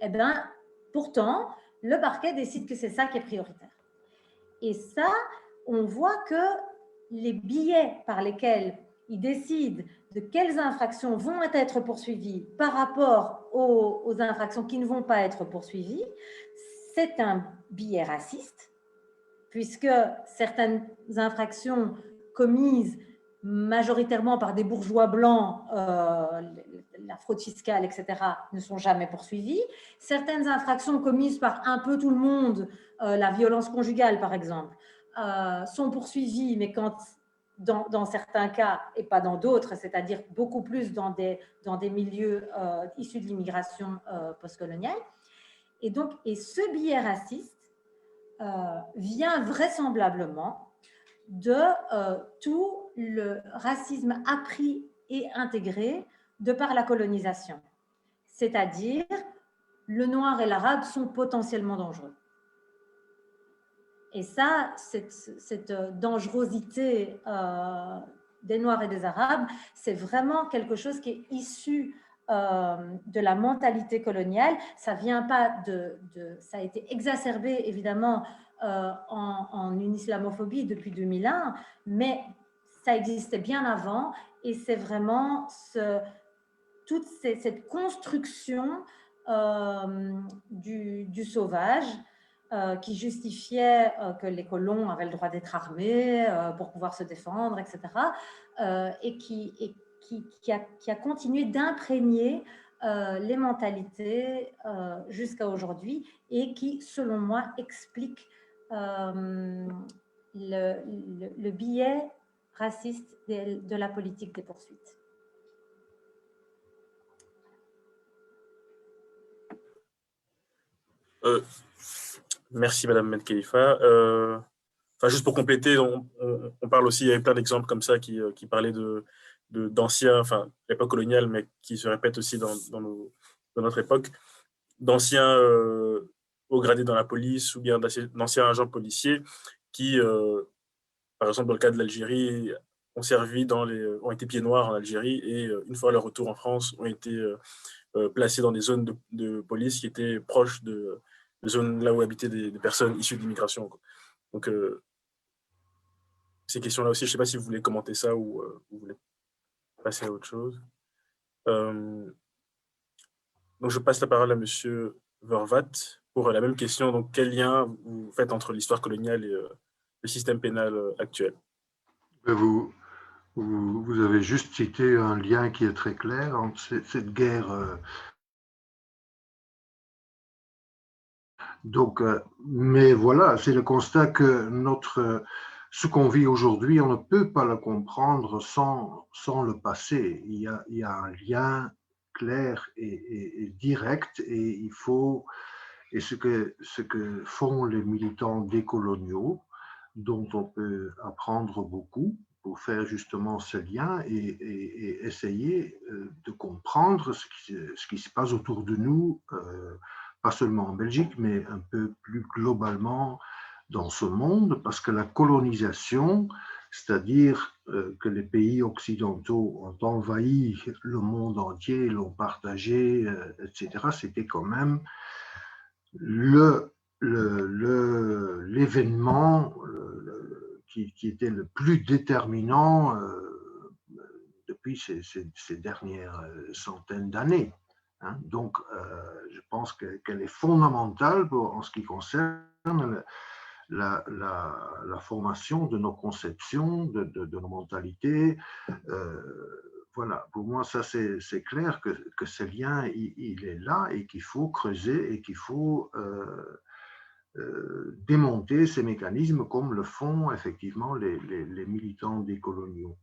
eh bien, pourtant, le parquet décide que c'est ça qui est prioritaire. Et ça, on voit que les biais par lesquels ils décident de quelles infractions vont être poursuivies par rapport aux infractions qui ne vont pas être poursuivies, c'est un biais raciste, puisque certaines infractions commises majoritairement par des bourgeois blancs, la fraude fiscale, etc., ne sont jamais poursuivies. Certaines infractions commises par un peu tout le monde, la violence conjugale par exemple, sont poursuivies, mais dans certains cas et pas dans d'autres, c'est-à-dire beaucoup plus dans des milieux issus de l'immigration postcoloniale. Et ce biais raciste vient vraisemblablement de tout le racisme appris et intégré de par la colonisation. C'est-à-dire, le noir et l'arabe sont potentiellement dangereux. Et ça, cette dangerosité des noirs et des arabes, c'est vraiment quelque chose qui est issu de la mentalité coloniale. Ça vient pas ça a été exacerbé évidemment en une islamophobie depuis 2001, mais ça existait bien avant, et c'est vraiment toute cette construction du sauvage qui justifiait que les colons avaient le droit d'être armés pour pouvoir se défendre, etc. Et qui a continué d'imprégner les mentalités jusqu'à aujourd'hui, et qui, selon moi, explique le biais raciste de la politique des poursuites. Merci Madame Menkhelifa. Juste pour compléter, on parle aussi, il y avait plein d'exemples comme ça qui parlaient d'anciens, enfin, l'époque coloniale, mais qui se répète aussi dans notre époque, d'anciens hauts gradés dans la police ou bien d'anciens agents policiers qui, par exemple, dans le cas de l'Algérie, ont été pieds noirs en Algérie et une fois leur retour en France, ont été placés dans des zones de police qui étaient proches de zones là où habitaient des personnes issues de l'immigration. Donc, ces questions-là aussi, je ne sais pas si vous voulez commenter ça ou vous voulez passer à autre chose. Donc, je passe la parole à Monsieur Vervat pour la même question. Donc, quel lien vous faites entre l'histoire coloniale et le système pénal actuel? Vous avez juste cité un lien qui est très clair entre cette guerre. Donc, mais voilà, c'est le constat que ce qu'on vit aujourd'hui, on ne peut pas le comprendre sans le passé. Il y a un lien clair et direct, et il faut, et ce que font les militants décoloniaux, dont on peut apprendre beaucoup pour faire justement ce lien et essayer de comprendre ce qui se passe autour de nous, pas seulement en Belgique, mais un peu plus globalement dans ce monde, parce que la colonisation, c'est-à-dire que les pays occidentaux ont envahi le monde entier, l'ont partagé, etc., c'était quand même l'événement qui était le plus déterminant depuis ces dernières centaines d'années. Hein. Donc, je pense qu'elle est fondamentale en ce qui concerne la formation de nos conceptions, de nos mentalités. Voilà, pour moi, ça c'est clair que ce lien, il est là et qu'il faut creuser et qu'il faut démonter ces mécanismes comme le font effectivement les militants décoloniaux.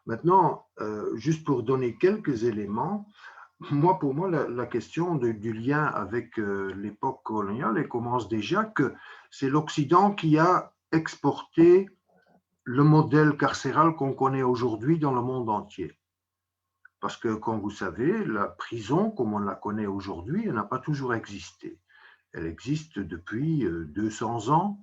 Maintenant, juste pour donner quelques éléments, pour moi, la question du lien avec l'époque coloniale, elle commence déjà que c'est l'Occident qui a exporté le modèle carcéral qu'on connaît aujourd'hui dans le monde entier. Parce que, comme vous savez, la prison, comme on la connaît aujourd'hui, elle n'a pas toujours existé. Elle existe depuis 200 ans.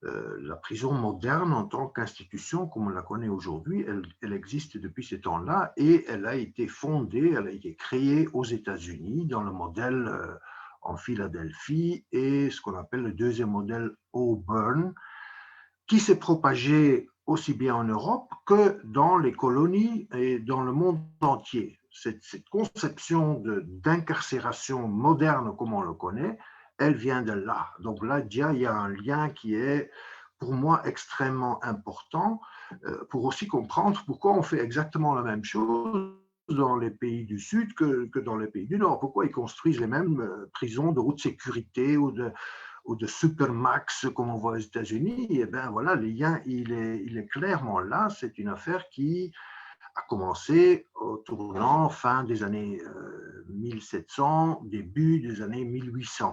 La prison moderne, en tant qu'institution, comme on la connaît aujourd'hui, elle existe depuis ce temps-là et elle a été fondée, elle a été créée aux États-Unis dans le modèle en Philadelphie et ce qu'on appelle le deuxième modèle Auburn, qui s'est propagé aussi bien en Europe que dans les colonies et dans le monde entier. Cette conception d'incarcération moderne comme on le connaît, elle vient de là. Donc là, il y a un lien qui est, pour moi, extrêmement important pour aussi comprendre pourquoi on fait exactement la même chose dans les pays du Sud que dans les pays du Nord. Pourquoi ils construisent les mêmes prisons de haute sécurité ou de supermax comme on voit aux États-Unis. Et bien voilà, le lien, il est clairement là. C'est une affaire qui a commencé au tournant fin des années 1700, début des années 1800.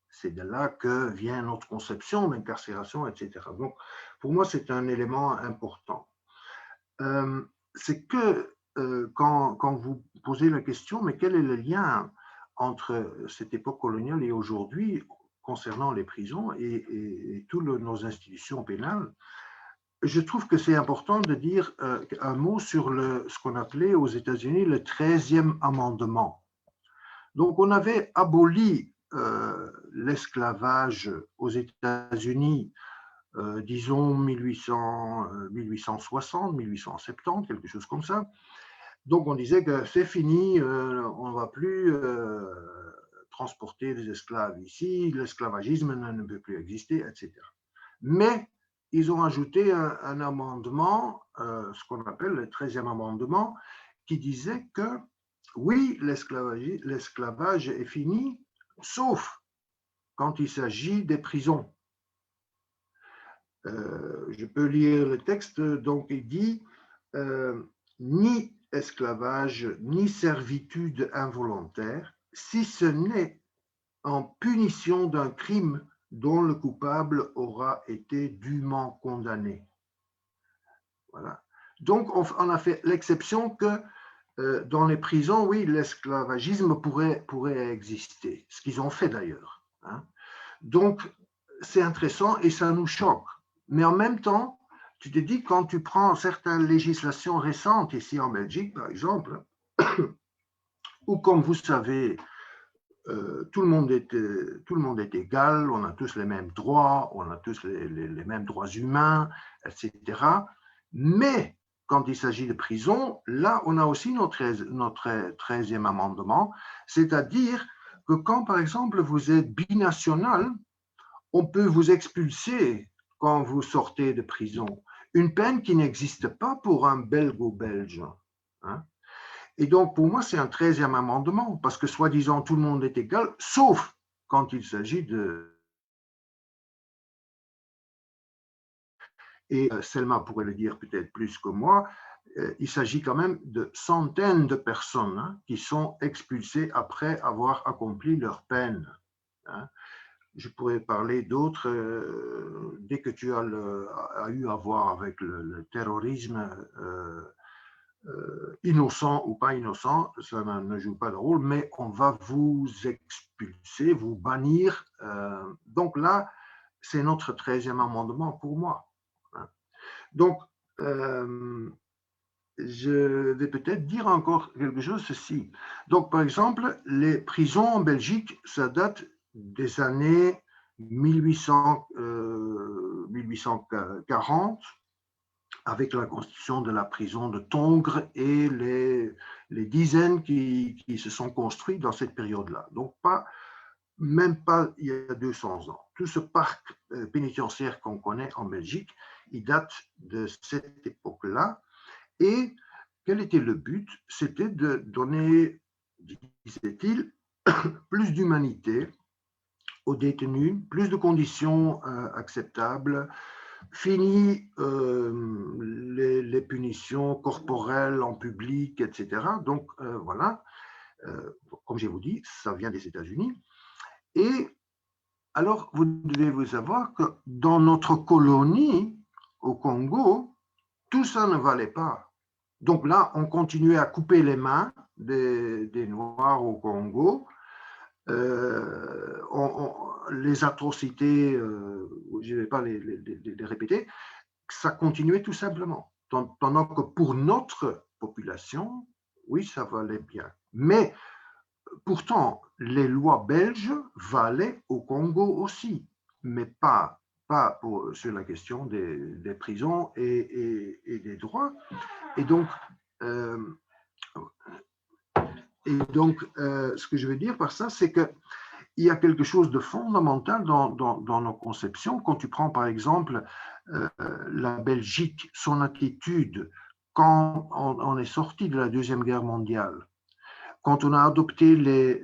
C'est de là que vient notre conception d'incarcération, etc. Donc, pour moi, c'est un élément important. C'est que quand vous posez la question, mais quel est le lien entre cette époque coloniale et aujourd'hui concernant les prisons et toutes nos institutions pénales, je trouve que c'est important de dire un mot sur ce qu'on appelait aux États-Unis le 13e amendement. Donc, on avait aboli l'esclavage aux États-Unis, disons 1860, 1870, quelque chose comme ça. Donc, on disait que c'est fini, on ne va plus transporter des esclaves ici, l'esclavagisme ne peut plus exister, etc. Mais ils ont ajouté un amendement, ce qu'on appelle le 13e amendement, qui disait que oui, l'esclavage est fini, sauf quand il s'agit des prisons. Je peux lire le texte, donc il dit ni esclavage, ni servitude involontaire, si ce n'est en punition d'un crime dont le coupable aura été dûment condamné. Voilà. Donc, on a fait l'exception que dans les prisons, oui, l'esclavagisme pourrait exister, ce qu'ils ont fait d'ailleurs. Hein. Donc, c'est intéressant et ça nous choque. Mais en même temps, tu te dis, quand tu prends certaines législations récentes, ici en Belgique, par exemple, où, comme vous savez, tout le monde est égal, on a tous les mêmes droits, on a tous les mêmes droits humains, etc. Mais quand il s'agit de prison, là, on a aussi notre 13e amendement, c'est-à-dire que quand, par exemple, vous êtes binational, on peut vous expulser quand vous sortez de prison. Une peine qui n'existe pas pour un Belgo-Belge. Hein. Et donc, pour moi, c'est un 13e amendement, parce que soi-disant, tout le monde est égal, sauf quand il s'agit de... Et Selma pourrait le dire peut-être plus que moi, il s'agit quand même de centaines de personnes hein, qui sont expulsées après avoir accompli leur peine. Hein. Je pourrais parler d'autres, dès que tu as eu à voir avec le terrorisme, innocent ou pas innocent, ça ne joue pas de rôle, mais on va vous expulser, vous bannir. Donc là, c'est notre 13e amendement pour moi. Hein. Donc, je vais peut-être dire encore quelque chose, ceci. Donc, par exemple, les prisons en Belgique, ça date des années 1840, avec la constitution de la prison de Tongres et les dizaines qui se sont construites dans cette période-là. Donc, même pas il y a 200 ans. Tout ce parc pénitentiaire qu'on connaît en Belgique, il date de cette époque-là. Et quel était le but? C'était de donner, disait-il, plus d'humanité aux détenus, plus de conditions acceptables, fini les punitions corporelles en public, etc. Donc voilà, comme je vous dis, ça vient des États-Unis. Et alors, vous devez vous savoir que dans notre colonie au Congo, tout ça ne valait pas. Donc là, on continuait à couper les mains des Noirs au Congo. Les atrocités, je ne vais pas les répéter, ça continuait tout simplement. Pendant que pour notre population, oui, ça valait bien. Mais pourtant, les lois belges valaient au Congo aussi, mais pas sur la question des prisons et des droits. Et donc, ce que je veux dire par ça, c'est qu'il y a quelque chose de fondamental dans nos conceptions. Quand tu prends, par exemple, la Belgique, son attitude quand on est sorti de la Deuxième Guerre mondiale, quand on a adopté les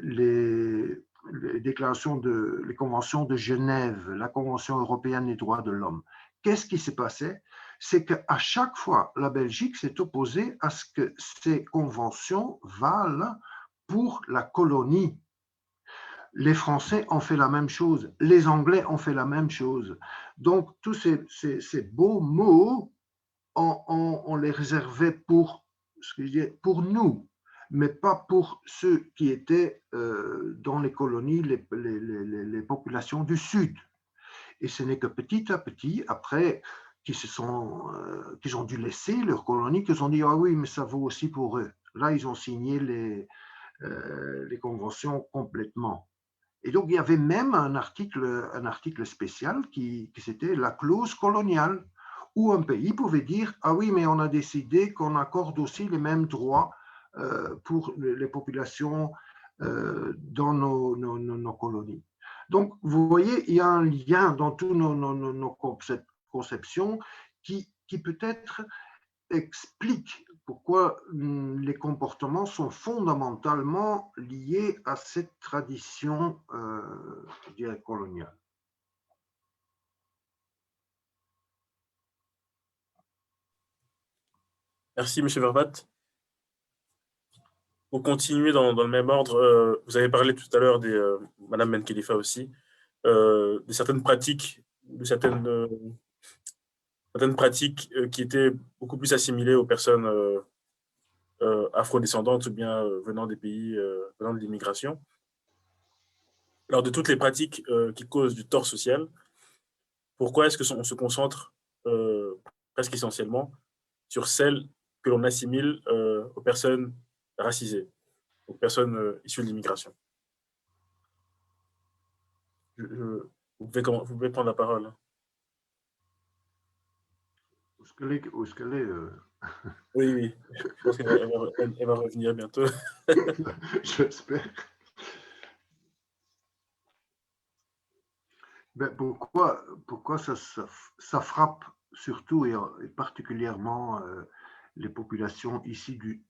déclarations les conventions de Genève, la Convention européenne des droits de l'homme, qu'est-ce qui s'est passé? C'est qu'à chaque fois, la Belgique s'est opposée à ce que ces conventions valent pour la colonie. Les Français ont fait la même chose, les Anglais ont fait la même chose. Donc, tous ces beaux mots, on les réservait pour, pour nous, mais pas pour ceux qui étaient dans les colonies, les populations du Sud. Et ce n'est que petit à petit, après, qu'ils ont dû laisser leurs colonies, qu'ils ont dit, ah oui, mais ça vaut aussi pour eux. Là, ils ont signé les conventions complètement. Et donc, il y avait même un article spécial qui c'était la clause coloniale, où un pays pouvait dire, ah oui, mais on a décidé qu'on accorde aussi les mêmes droits pour les populations dans nos colonies. Donc, vous voyez, il y a un lien dans toutes nos conceptions qui peut-être explique pourquoi les comportements sont fondamentalement liés à cette tradition, je dirais, coloniale. Merci, M. Vervat. Pour continuer dans le même ordre, vous avez parlé tout à l'heure Mme Benkhelifa aussi, de certaines pratiques, de certaines certaines pratiques qui étaient beaucoup plus assimilées aux personnes afrodescendantes ou bien venant des pays, venant de l'immigration. Alors, de toutes les pratiques qui causent du tort social, pourquoi est-ce qu'on se concentre presque essentiellement sur celles que l'on assimile aux personnes racisées, aux personnes issues de l'immigration? Vous pouvez prendre la parole. Où est-ce qu'elle est Oui, oui. Je pense qu'elle va revenir bientôt. J'espère. Ben, pourquoi ça frappe surtout et particulièrement les populations issues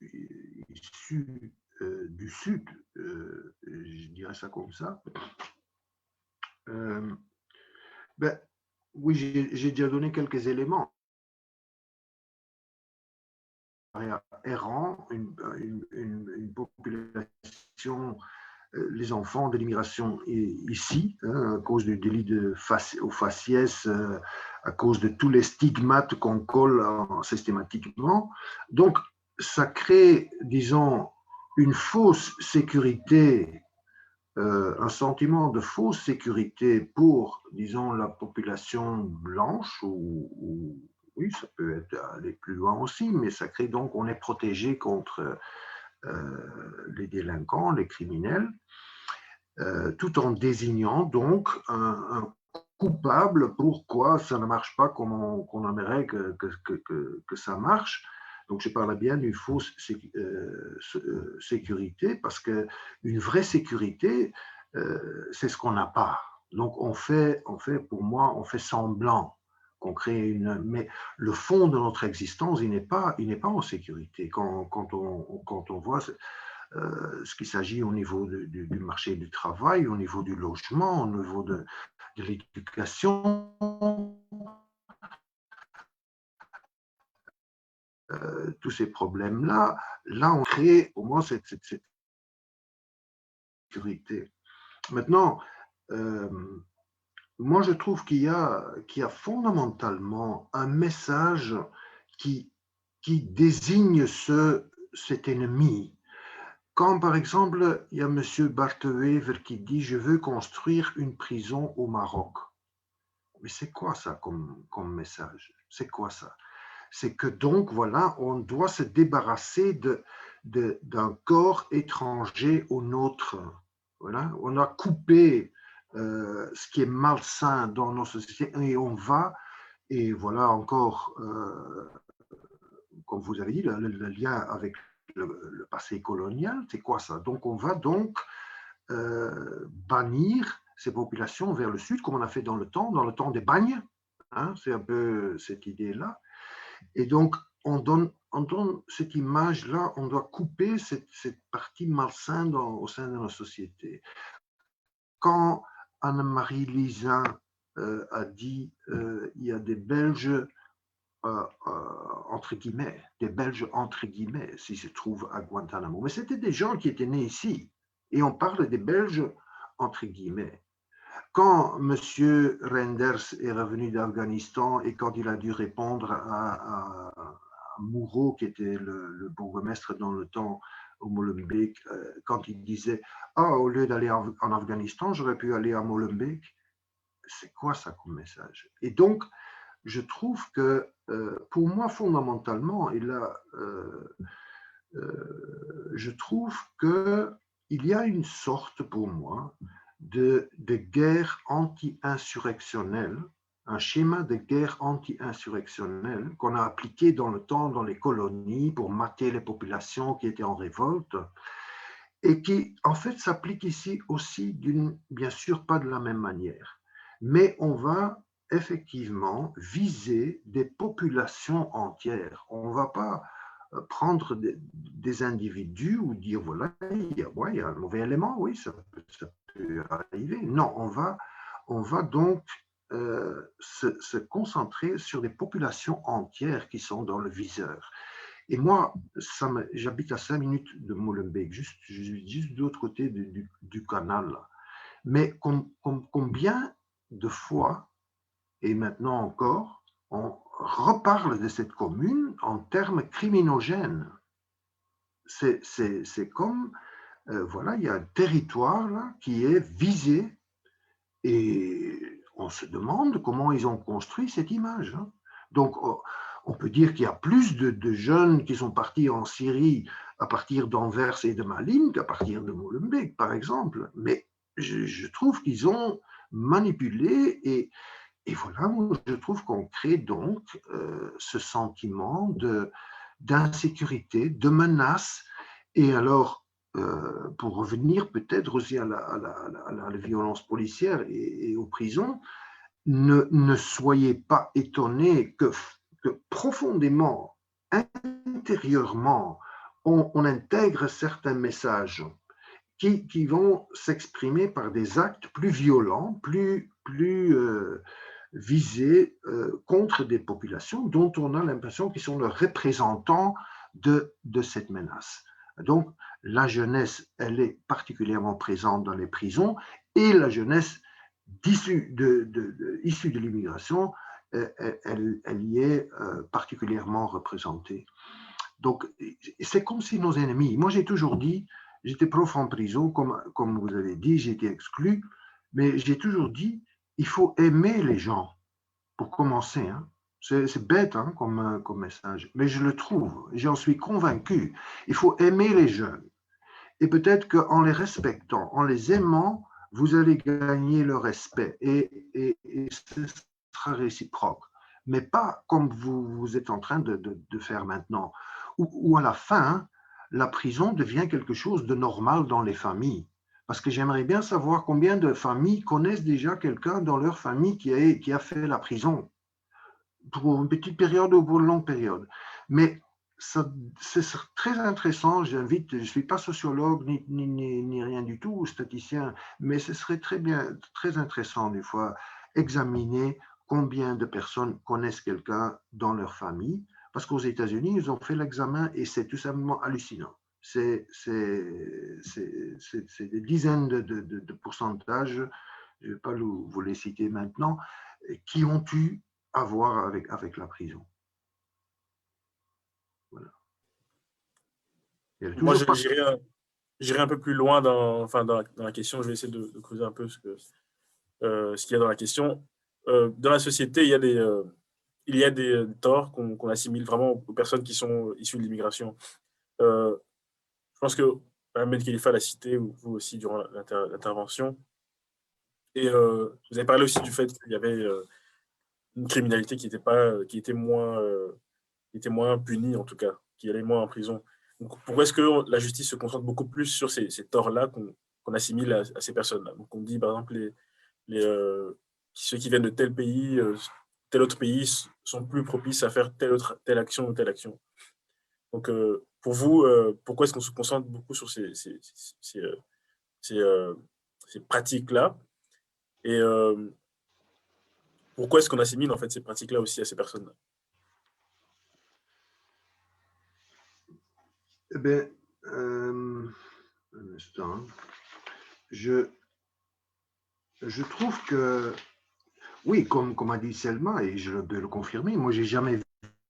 du Sud, je dirais ça comme ça. Ben, oui, j'ai déjà donné quelques éléments. Errant, une population, les enfants de l'immigration ici, à cause du délit au faciès, à cause de tous les stigmates qu'on colle systématiquement. Donc, ça crée, disons, une fausse sécurité, un sentiment de fausse sécurité pour, disons, la population blanche ou oui, ça peut être aller plus loin aussi, mais ça crée donc, on est protégé contre les délinquants, les criminels, tout en désignant donc un coupable pourquoi ça ne marche pas comme on aimerait que ça marche. Donc je parle bien d'une fausse sécurité, parce qu'une vraie sécurité, c'est ce qu'on n'a pas. Donc on fait, pour moi, on fait semblant qu'on crée mais le fond de notre existence, il n'est pas en sécurité. Quand on voit ce qu'il s'agit au niveau du marché du travail, au niveau du logement, au niveau de l'éducation, tous ces problèmes-là, là on crée au moins cette sécurité. Maintenant, moi je trouve qu'il y a fondamentalement un message qui désigne cet ennemi. Quand, par exemple, il y a M. Barthe-Wever qui dit « Je veux construire une prison au Maroc ». Mais c'est quoi ça comme message? C'est quoi ça? C'est que donc, voilà, on doit se débarrasser d'un corps étranger au nôtre. Voilà, on a coupé ce qui est malsain dans nos sociétés et on va, et voilà encore, comme vous avez dit, le lien avec le passé colonial, c'est quoi ça? Donc on va donc bannir ces populations vers le sud, comme on a fait dans le temps des bagnes, hein, c'est un peu cette idée-là. Et donc on donne cette image-là, on doit couper cette partie malsaine au sein de nos sociétés. Quand Anne-Marie Lisin a dit il y a des Belges entre guillemets, des Belges entre guillemets, s'ils se trouvent à Guantanamo. Mais c'était des gens qui étaient nés ici. Et on parle des Belges entre guillemets. Quand M. Renders est revenu d'Afghanistan et quand il a dû répondre à Moreau, qui était le bourgmestre dans le temps au Molenbeek, quand il disait « Ah, au lieu d'aller en Afghanistan, j'aurais pu aller à Molenbeek », c'est quoi ça comme message? Et donc, je trouve que pour moi, fondamentalement, et là, je trouve qu'il y a une sorte, pour moi, de guerre anti-insurrectionnelle, un schéma de guerre anti-insurrectionnelle qu'on a appliqué dans le temps dans les colonies pour mater les populations qui étaient en révolte et qui, en fait, s'applique ici aussi, bien sûr, pas de la même manière. Mais on va effectivement viser des populations entières. On ne va pas prendre des individus ou dire voilà, il y a un mauvais élément, oui, ça peut arriver. Non, on va donc se concentrer sur des populations entières qui sont dans le viseur. Et moi, j'habite à 5 minutes de Molenbeek, juste de l'autre côté du canal. Là. Mais combien de fois, et maintenant encore, reparle de cette commune en termes criminogènes. C'est comme, voilà, il y a un territoire là, qui est visé et on se demande comment ils ont construit cette image. Hein. Donc, on peut dire qu'il y a plus de jeunes qui sont partis en Syrie à partir d'Anvers et de Malines qu'à partir de Molenbeek, par exemple. Mais je trouve qu'ils ont manipulé et voilà, je trouve qu'on crée donc ce sentiment d'insécurité, de menace. Et alors, pour revenir peut-être aussi à la violence policière et aux prisons, ne soyez pas étonnés que profondément, intérieurement, on intègre certains messages qui vont s'exprimer par des actes plus violents, plus visés contre des populations dont on a l'impression qu'ils sont le représentant de cette menace. Donc, la jeunesse, elle est particulièrement présente dans les prisons et la jeunesse issue de l'immigration, elle y est particulièrement représentée. Donc, c'est comme si nos ennemis, moi j'ai toujours dit, j'étais prof en prison, comme vous avez dit, j'ai été exclu, mais j'ai toujours dit, il faut aimer les gens, pour commencer. Hein. C'est bête hein, comme message, mais je le trouve, j'en suis convaincu. Il faut aimer les jeunes. Et peut-être qu'en les respectant, en les aimant, vous allez gagner le respect et ce sera réciproque. Mais pas comme vous êtes en train de faire maintenant, où à la fin, la prison devient quelque chose de normal dans les familles. Parce que j'aimerais bien savoir combien de familles connaissent déjà quelqu'un dans leur famille qui a fait la prison, pour une petite période ou pour une longue période. Mais c'est très intéressant, j'invite, je ne suis pas sociologue ni rien du tout, ou statisticien, mais ce serait très intéressant des fois examiner combien de personnes connaissent quelqu'un dans leur famille, parce qu'aux États-Unis, ils ont fait l'examen et c'est tout simplement hallucinant. C'est des dizaines de pourcentages, je ne vais pas vous les citer maintenant, qui ont eu à voir avec la prison. Voilà. Moi, j'irai un peu plus loin dans la question. Je vais essayer de creuser un peu ce qu'il y a dans la question. Dans la société, il y a des torts qu'on assimile vraiment aux personnes qui sont issues de l'immigration. Je pense que Ahmed Khalifa l'a cité, ou vous aussi, durant l'intervention. Et vous avez parlé aussi du fait qu'il y avait une criminalité qui était moins punie, en tout cas, qui allait moins en prison. Donc, pourquoi est-ce que la justice se concentre beaucoup plus sur ces torts-là qu'on assimile à ces personnes-là? Donc, on dit, par exemple, ceux qui viennent de tel pays, tel autre pays sont plus propices à faire telle action ou telle action. Donc, pour vous, pourquoi est-ce qu'on se concentre beaucoup sur ces pratiques-là? Et pourquoi est-ce qu'on assimile en fait ces pratiques-là aussi à ces personnes-là? Eh bien, un instant. Je trouve que, oui, comme a dit Selma, et je peux le confirmer, moi, j'ai jamais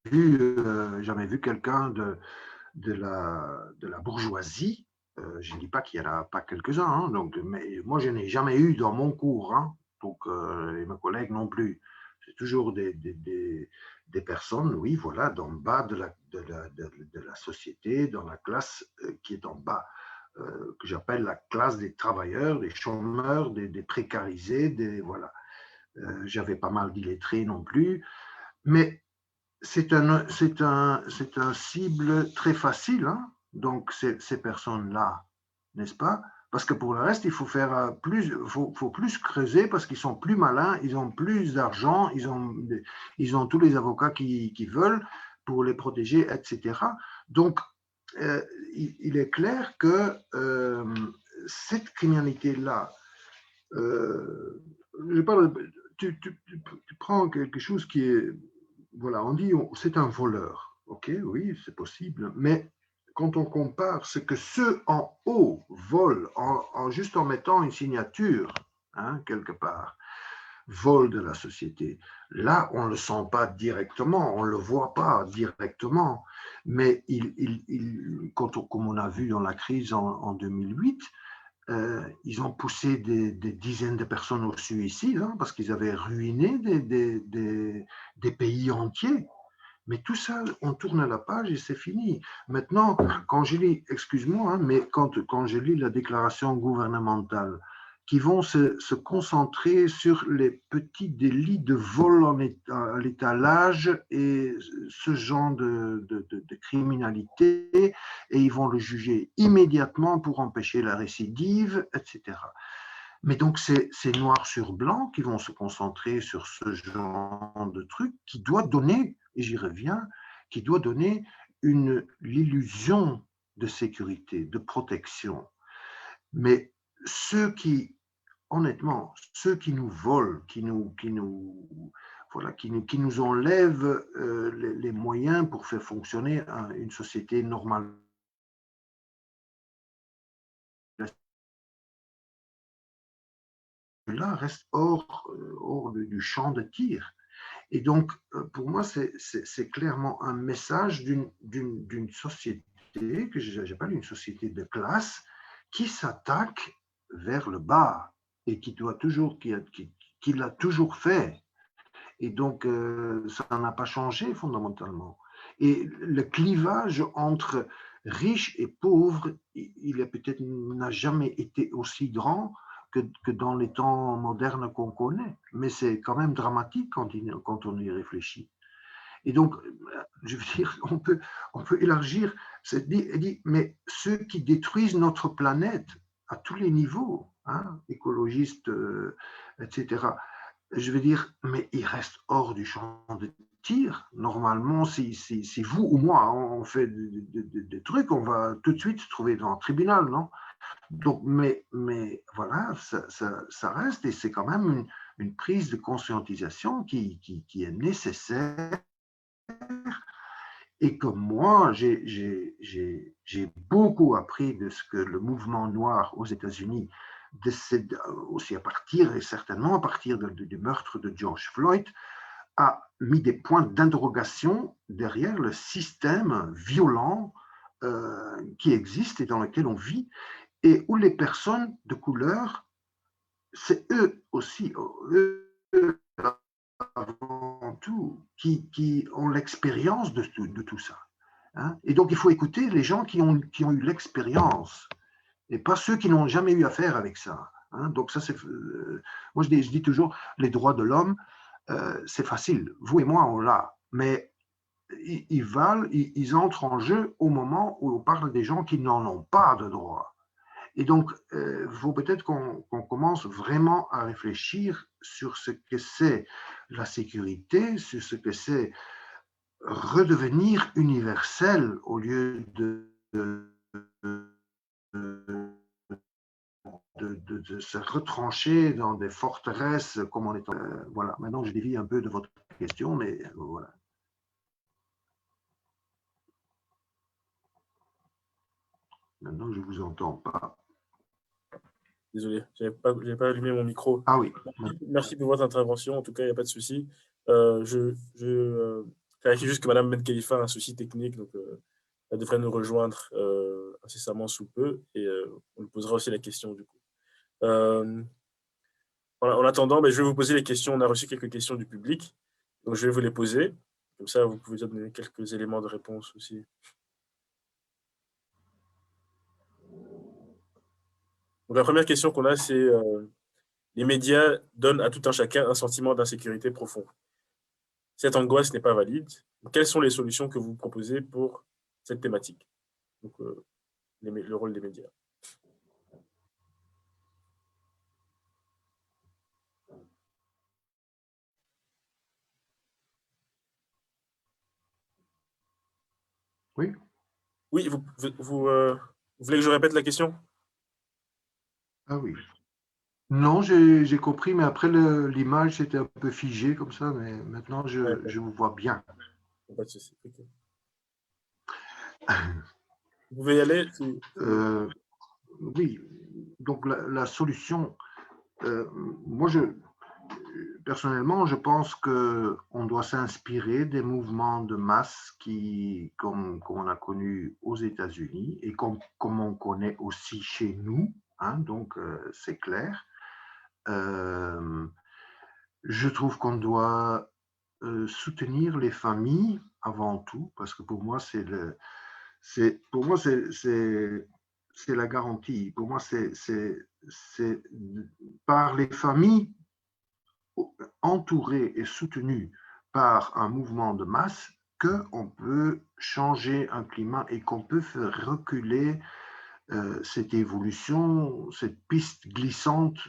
vu quelqu'un de la bourgeoisie. Je ne dis pas qu'il n'y en a pas quelques-uns, hein, mais moi, je n'ai jamais eu dans mon cours, hein, donc, et mes collègues non plus. C'est toujours des personnes, oui, voilà, dans le bas de la société, dans la classe qui est en bas, que j'appelle la classe des travailleurs, des chômeurs, des précarisés, voilà. J'avais pas mal d'illettrés non plus, mais c'est un cible très facile, hein, donc ces personnes-là, n'est-ce pas? Parce que pour le reste, il faut faire faut plus creuser parce qu'ils sont plus malins, ils ont plus d'argent, ils ont tous les avocats qu'ils veulent pour les protéger, etc. Donc, il est clair que cette criminalité-là, tu prends quelque chose qui est, voilà, on dit c'est un voleur, ok, oui, c'est possible, mais quand on compare ce que ceux en haut volent juste en mettant une signature, hein, quelque part, vol de la société. Là, on ne le sent pas directement, on ne le voit pas directement, mais comme on a vu dans la crise en 2008, ils ont poussé des dizaines de personnes au suicide hein, parce qu'ils avaient ruiné des pays entiers. Mais tout ça, on tourne la page et c'est fini. Maintenant, quand je lis, excuse-moi, hein, mais quand je lis la déclaration gouvernementale, qui vont se concentrer sur les petits délits de vol à l'étalage et ce genre de criminalité, et ils vont le juger immédiatement pour empêcher la récidive, etc. Mais donc, c'est noir sur blanc qui vont se concentrer sur ce genre de truc qui doit donner, et j'y reviens, qui doit donner l'illusion de sécurité, de protection. Mais ceux qui, honnêtement, ceux qui nous volent, qui nous enlèvent les moyens pour faire fonctionner une société normale, là reste hors du champ de tir. Et donc, pour moi, c'est clairement un message d'une société, que j'appelle une société de classe, qui s'attaque vers le bas et qui l'a toujours fait. Et donc, ça n'a pas changé fondamentalement. Et le clivage entre riches et pauvres, n'a jamais été aussi grand que dans les temps modernes qu'on connaît. Mais c'est quand même dramatique quand on y réfléchit. Et donc, je veux dire, on peut élargir cette dit, mais ceux qui détruisent notre planète à tous les niveaux, hein, écologistes, etc., je veux dire, mais ils restent hors du champ de tir. Normalement, si vous ou moi, on fait des trucs, on va tout de suite se trouver dans un tribunal, non? Donc, mais voilà, ça reste et c'est quand même une prise de conscientisation qui est nécessaire. Et comme moi, j'ai beaucoup appris de ce que le mouvement noir aux États-Unis, aussi à partir, et certainement à partir du meurtre de George Floyd, a mis des points d'interrogation derrière le système violent qui existe et dans lequel on vit, et où les personnes de couleur, c'est eux aussi, eux avant tout, qui ont l'expérience de tout ça. Hein. Et donc, il faut écouter les gens qui ont eu l'expérience, et pas ceux qui n'ont jamais eu affaire avec ça. Hein. Donc, ça, c'est. Moi, je dis toujours, les droits de l'homme, c'est facile. Vous et moi, on l'a. Mais ils entrent en jeu au moment où on parle des gens qui n'en ont pas de droits. Et donc, il faut peut-être qu'on commence vraiment à réfléchir sur ce que c'est la sécurité, sur ce que c'est redevenir universel au lieu de se retrancher dans des forteresses comme on est. Voilà, maintenant je dévie un peu de votre question, mais voilà. Maintenant, je ne vous entends pas. Désolé, je n'avais pas allumé mon micro. Ah oui. Merci pour votre intervention. En tout cas, il n'y a pas de souci. Je clarifie juste que Mme Ben Khalifa a un souci technique, donc elle devrait nous rejoindre incessamment sous peu et on lui posera aussi la question du coup. En attendant, je vais vous poser les questions. On a reçu quelques questions du public, donc je vais vous les poser. Comme ça, vous pouvez donner quelques éléments de réponse aussi. Donc, la première question qu'on a, c'est les médias donnent à tout un chacun un sentiment d'insécurité profond. Cette angoisse n'est pas valide. Quelles sont les solutions que vous proposez pour cette thématique? Donc, le rôle des médias. Oui. Oui, vous voulez que je répète la question? Ah oui. Non, j'ai compris, mais après l'image c'était un peu figé comme ça, mais maintenant je vous vois bien. Pas de souci. Okay. Vous pouvez y aller oui, donc la solution, moi personnellement, je pense qu'on doit s'inspirer des mouvements de masse comme on a connu aux États-Unis et comme on connaît aussi chez nous, hein, donc c'est clair. Je trouve qu'on doit soutenir les familles avant tout, parce que pour moi, c'est la garantie. Pour moi, c'est par les familles entourées et soutenues par un mouvement de masse qu'on peut changer un climat et qu'on peut faire reculer cette évolution, cette piste glissante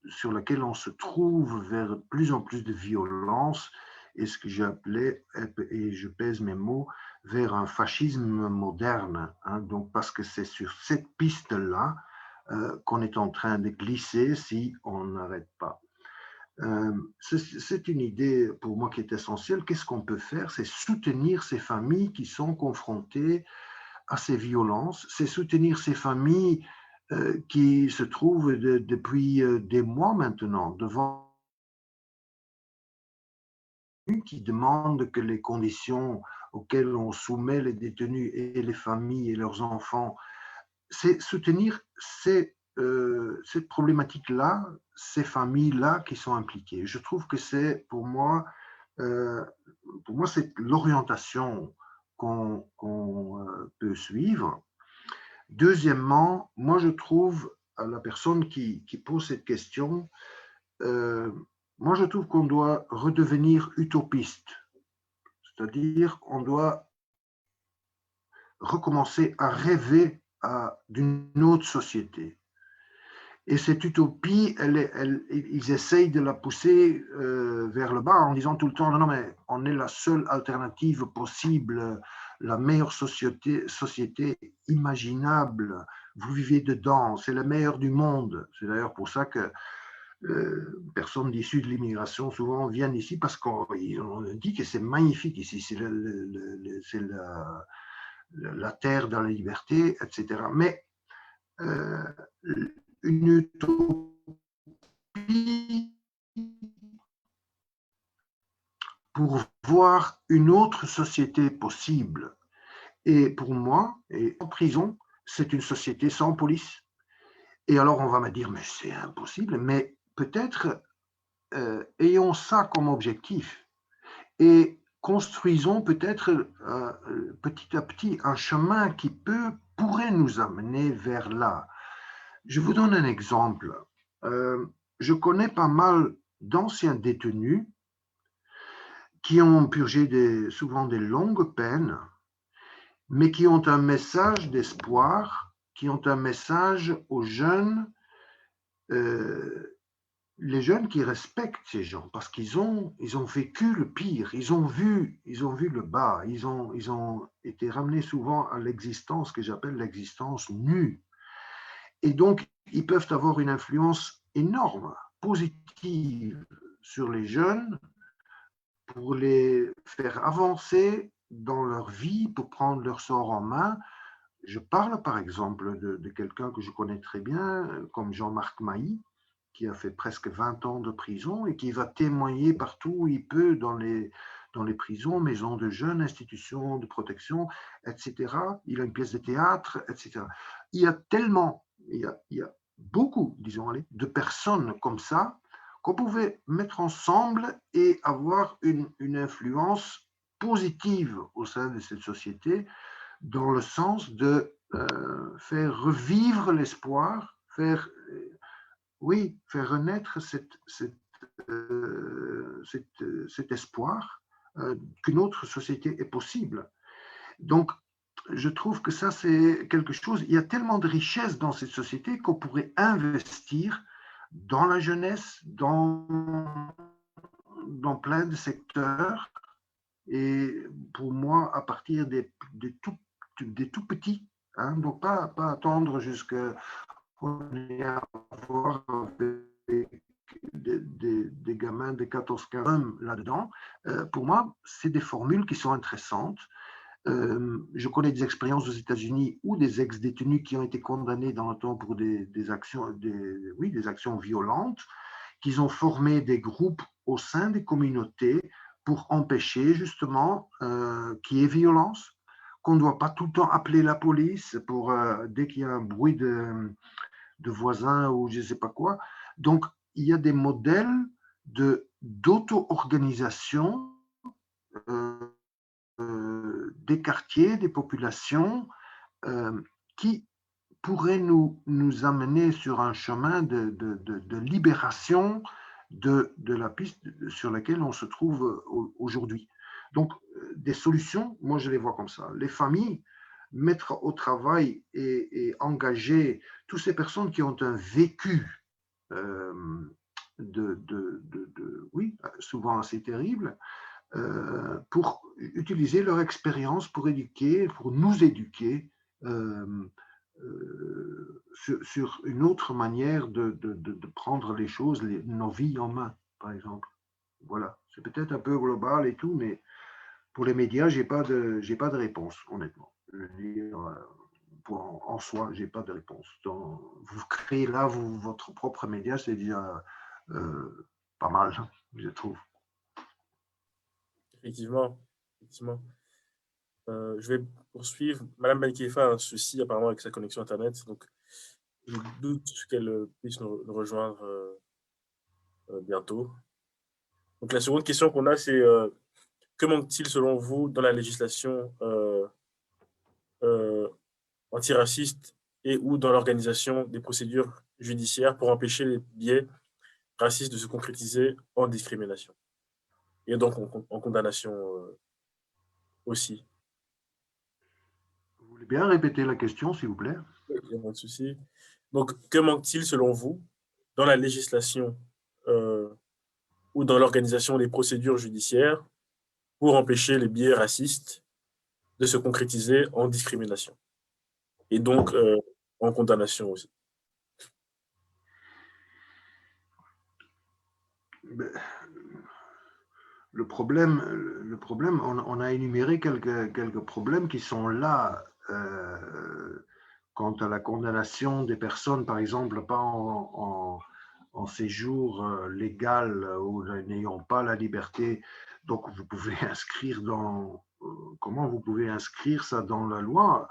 sur laquelle on se trouve vers de plus en plus de violence et ce que j'appelais, et je pèse mes mots, vers un fascisme moderne. Hein, donc parce que c'est sur cette piste-là qu'on est en train de glisser si on n'arrête pas. C'est une idée pour moi qui est essentielle. Qu'est-ce qu'on peut faire? C'est soutenir ces familles qui sont confrontées à ces violences, c'est soutenir ces familles qui se trouvent depuis des mois maintenant devant, qui demandent que les conditions auxquelles on soumet les détenus et les familles et leurs enfants, c'est soutenir cette problématique-là, ces familles-là qui sont impliquées. Je trouve que c'est pour moi c'est l'orientation qu'on peut suivre. Deuxièmement, moi je trouve à la personne qui pose cette question, moi je trouve qu'on doit redevenir utopiste, c'est-à-dire qu'on doit recommencer à rêver d'une autre société. Et cette utopie, ils essayent de la pousser vers le bas en disant tout le temps, non, mais on est la seule alternative possible, la meilleure société imaginable, vous vivez dedans, c'est le meilleur du monde. C'est d'ailleurs pour ça que personnes issues de l'immigration souvent viennent ici parce qu'on dit que c'est magnifique ici, c'est la terre dans la liberté, etc. Mais une utopie pour voir une autre société possible. Et pour moi, et en prison, c'est une société sans police. Et alors on va me dire, mais c'est impossible, mais peut-être ayons ça comme objectif et construisons peut-être petit à petit un chemin qui pourrait nous amener vers là. Je vous donne un exemple. Je connais pas mal d'anciens détenus qui ont purgé souvent des longues peines, mais qui ont un message d'espoir, qui ont un message aux jeunes, les jeunes qui respectent ces gens, parce qu'ils ont vécu le pire, ils ont vu le bas, ils ont été ramenés souvent à l'existence que j'appelle l'existence nue. Et donc, ils peuvent avoir une influence énorme, positive sur les jeunes, pour les faire avancer dans leur vie, pour prendre leur sort en main. Je parle par exemple de quelqu'un que je connais très bien, comme Jean-Marc Mailly, qui a fait presque 20 ans de prison et qui va témoigner partout où il peut dans les prisons, maisons de jeunes, institutions de protection, etc. Il a une pièce de théâtre, etc. Il y a beaucoup, disons, de personnes comme ça qu'on pouvait mettre ensemble et avoir une influence positive au sein de cette société, dans le sens de faire revivre l'espoir, faire renaître cet espoir qu'une autre société est possible. Donc, je trouve que ça, c'est quelque chose, il y a tellement de richesses dans cette société qu'on pourrait investir dans la jeunesse, dans plein de secteurs. Et pour moi, à partir des tout petits, hein, donc pas attendre jusqu'à avoir des gamins de 14-15 ans là-dedans. Pour moi, c'est des formules qui sont intéressantes. Je connais des expériences aux États-Unis où des ex-détenus qui ont été condamnés dans le temps pour des actions violentes, qu'ils ont formé des groupes au sein des communautés pour empêcher justement qu'il y ait violence, qu'on ne doit pas tout le temps appeler la police pour, dès qu'il y a un bruit de voisins ou je ne sais pas quoi. Donc, il y a des modèles d'auto-organisation des quartiers, des populations qui pourraient nous amener sur un chemin de libération de la piste sur laquelle on se trouve aujourd'hui. Donc, des solutions, moi je les vois comme ça. Les familles, mettre au travail et engager toutes ces personnes qui ont un vécu oui, souvent assez terrible, pour utiliser leur expérience pour éduquer, pour nous éduquer sur une autre manière de prendre les choses, nos vies en main, par exemple. Voilà, c'est peut-être un peu global et tout, mais pour les médias, j'ai pas de réponse, honnêtement. Je veux dire, en soi, j'ai pas de réponse. Donc, vous créez là votre propre média, c'est déjà pas mal, je trouve. Effectivement, effectivement. Je vais poursuivre. Madame Benkefa a un souci apparemment avec sa connexion Internet, donc je doute qu'elle puisse nous rejoindre bientôt. Donc la seconde question qu'on a, c'est que manque-t-il selon vous dans la législation antiraciste et ou dans l'organisation des procédures judiciaires pour empêcher les biais racistes de se concrétiser en discrimination et donc en condamnation aussi. Vous voulez bien répéter la question, s'il vous plaît? Il n'y a pas de souci. Donc, que manque-t-il selon vous dans la législation ou dans l'organisation des procédures judiciaires pour empêcher les biais racistes de se concrétiser en discrimination et donc en condamnation aussi? Le problème, on a énuméré quelques problèmes qui sont là quant à la condamnation des personnes, par exemple, pas en séjour légal ou n'ayant pas la liberté. Donc, vous pouvez inscrire comment vous pouvez inscrire ça dans la loi?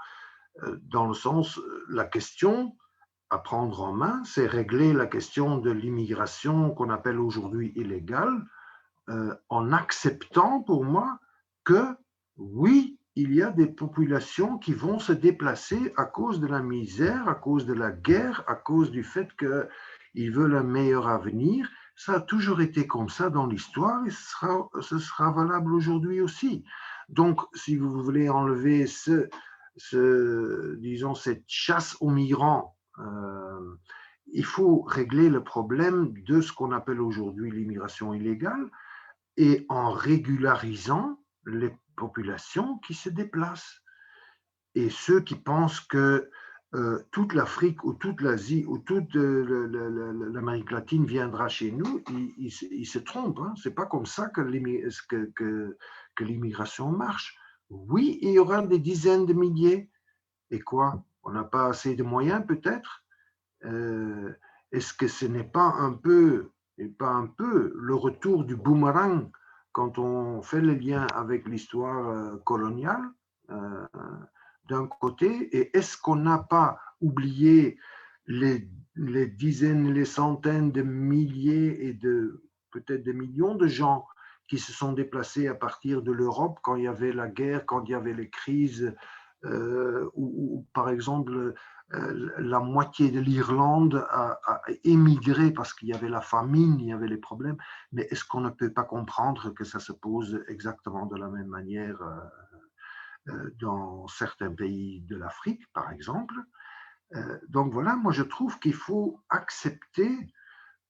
Dans le sens, la question à prendre en main, c'est régler la question de l'immigration qu'on appelle aujourd'hui illégale, en acceptant pour moi que oui, il y a des populations qui vont se déplacer à cause de la misère, à cause de la guerre, à cause du fait qu'ils veulent un meilleur avenir. Ça a toujours été comme ça dans l'histoire et ce sera valable aujourd'hui aussi. Donc, si vous voulez enlever disons, cette chasse aux migrants, il faut régler le problème de ce qu'on appelle aujourd'hui l'immigration illégale, et en régularisant les populations qui se déplacent. Et ceux qui pensent que toute l'Afrique ou toute l'Asie ou toute l'Amérique latine viendra chez nous, ils se trompent. Hein. Ce n'est pas comme ça que l'immigration marche. Oui, il y aura des dizaines de milliers. Et quoi? On n'a pas assez de moyens peut-être? Est-ce que ce n'est pas un peu le retour du boomerang quand on fait le lien avec l'histoire coloniale d'un côté, et est-ce qu'on n'a pas oublié les dizaines, les centaines de milliers et peut-être des millions de gens qui se sont déplacés à partir de l'Europe quand il y avait la guerre, quand il y avait les crises, ou par exemple la moitié de l'Irlande a émigré parce qu'il y avait la famine, il y avait les problèmes. Mais est-ce qu'on ne peut pas comprendre que ça se pose exactement de la même manière dans certains pays de l'Afrique, par exemple? Donc voilà, moi je trouve qu'il faut accepter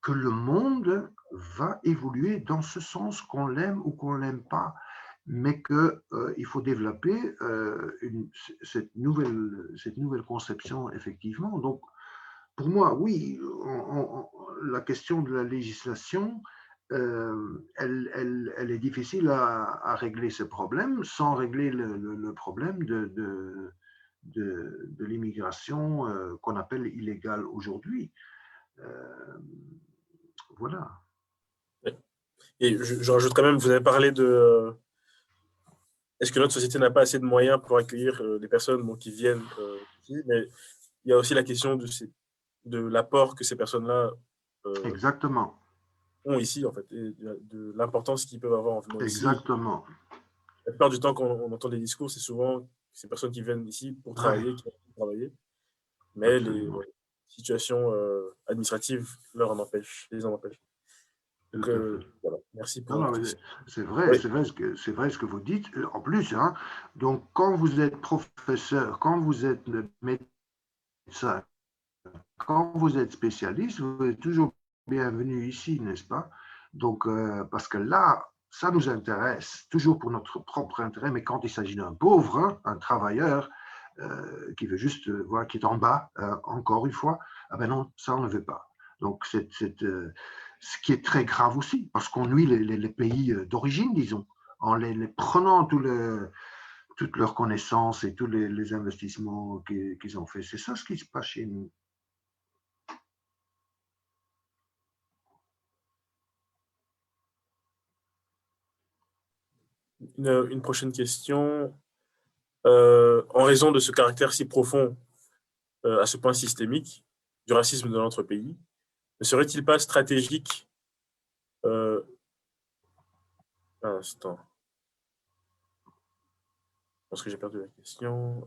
que le monde va évoluer dans ce sens, qu'on l'aime ou qu'on ne l'aime pas, mais qu'il faut développer cette nouvelle conception, effectivement. Donc, pour moi, oui, la question de la législation, elle est difficile à régler ce problème sans régler le problème de l'immigration qu'on appelle illégale aujourd'hui. Voilà. Et je rajoute quand même, vous avez parlé de... est-ce que notre société n'a pas assez de moyens pour accueillir les personnes qui viennent ici, mais il y a aussi la question de l'apport que ces personnes-là Exactement. ont ici, en fait, et de l'importance qu'ils peuvent avoir en venant ici. Exactement. La plupart du temps, quand on entend des discours, c'est souvent ces personnes qui viennent ici pour travailler, Ouais, qui viennent travailler, mais les absolument. situations administratives les en empêchent. Donc, Tout à fait. voilà. Merci pour Non, non, votre mais question. c'est vrai, Oui, c'est vrai ce que vous dites. En plus, hein, donc quand vous êtes professeur, quand vous êtes médecin, quand vous êtes spécialiste, vous êtes toujours bienvenu ici, n'est-ce pas? Donc, parce que là, ça nous intéresse, toujours pour notre propre intérêt, mais quand il s'agit d'un pauvre, hein, un travailleur qui veut juste voir, qui est en bas, encore une fois, ah ben non, ça on ne veut pas. Donc, ce qui est très grave aussi, parce qu'on nuit les pays d'origine, disons, en les prenant toutes leurs connaissances et tous les investissements qu'ils ont fait. C'est ça ce qui se passe chez nous. une prochaine question. En raison de ce caractère si profond, à ce point systémique, du racisme dans notre pays, ne serait-il pas stratégique un instant, je pense que j'ai perdu la question.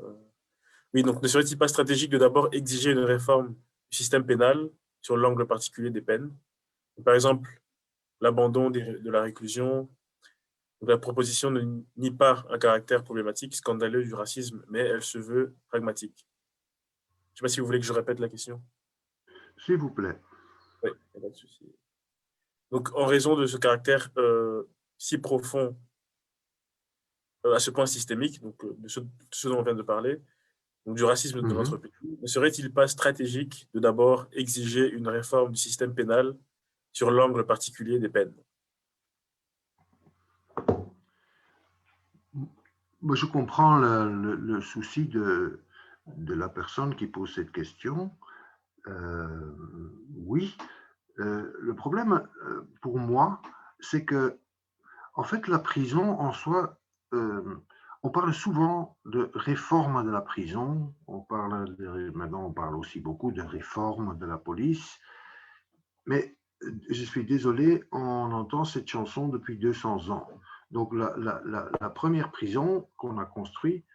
Oui, donc ne serait-il pas stratégique de d'abord exiger une réforme du système pénal sur l'angle particulier des peines? Par exemple, l'abandon de la réclusion. Donc, la proposition ne nie pas un caractère problématique, scandaleux du racisme, mais elle se veut pragmatique. Je ne sais pas si vous voulez que je répète la question. S'il vous plaît. Oui, il n'y a pas de souci. Donc, en raison de ce caractère si profond, à ce point systémique, donc, de ce dont on vient de parler, donc, du racisme dans notre pays, ne serait-il pas stratégique de d'abord exiger une réforme du système pénal sur l'angle particulier des peines? Moi, je comprends le souci de la personne qui pose cette question. Oui. Le problème, pour moi, c'est que, en fait, la prison en soi, on parle souvent de réforme de la prison, maintenant on parle aussi beaucoup de réforme de la police, mais je suis désolé, on entend cette chanson depuis 200 ans. Donc la première prison qu'on a construite,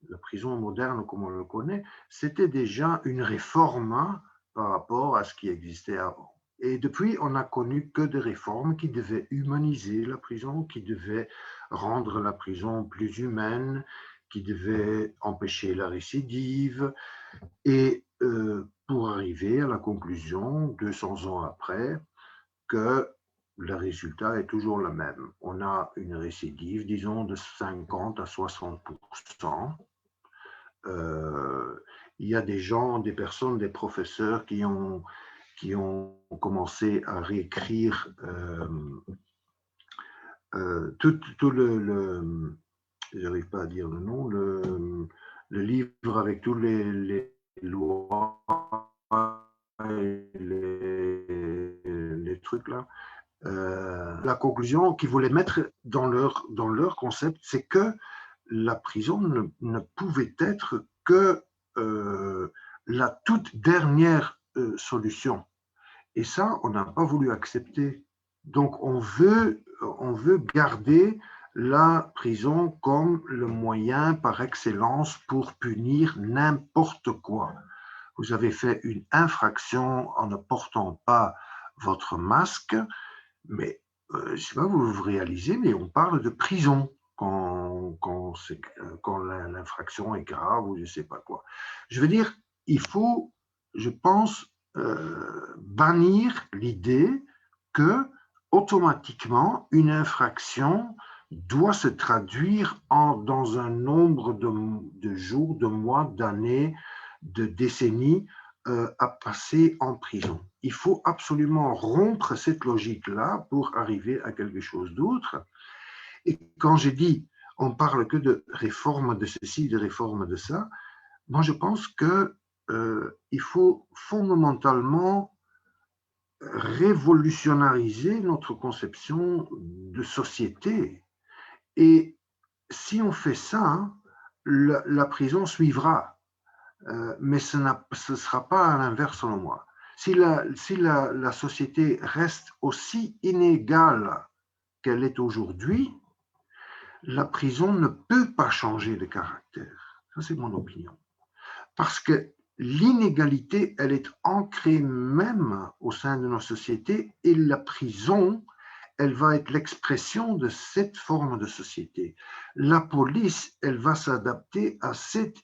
la prison moderne comme on le connaît, c'était déjà une réforme par rapport à ce qui existait avant. Et depuis, on n'a connu que des réformes qui devaient humaniser la prison, qui devaient rendre la prison plus humaine, qui devaient empêcher la récidive. Et pour arriver à la conclusion, 200 ans après, que le résultat est toujours le même. On a une récidive, disons, de 50 à 60%. Il y a des gens, des personnes, des professeurs qui ont commencé à réécrire tout le j'arrive pas à dire le nom, le livre avec tous les lois et les trucs là. La conclusion qu'ils voulaient mettre dans leur concept, c'est que la prison ne pouvait être que la toute dernière solution. Et ça, on n'a pas voulu accepter. Donc, on veut garder la prison comme le moyen par excellence pour punir n'importe quoi. Vous avez fait une infraction en ne portant pas votre masque, mais je ne sais pas, vous réalisez, mais on parle de prison quand l'infraction est grave ou je ne sais pas quoi. Je veux dire, il faut, je pense, bannir l'idée que automatiquement une infraction doit se traduire dans un nombre de jours, de mois, d'années, de décennies à passer en prison. Il faut absolument rompre cette logique-là pour arriver à quelque chose d'autre. Et quand j'ai dit, on parle que de réforme de ceci, de réforme de ça, moi je pense que il faut fondamentalement révolutionnariser notre conception de société. Et si on fait ça, la prison suivra. Mais ce ne sera pas à l'inverse selon moi. Si la société reste aussi inégale qu'elle est aujourd'hui, la prison ne peut pas changer de caractère. Ça, c'est mon opinion. Parce que l'inégalité, elle est ancrée même au sein de nos sociétés et la prison, elle va être l'expression de cette forme de société. La police, elle va s'adapter à cette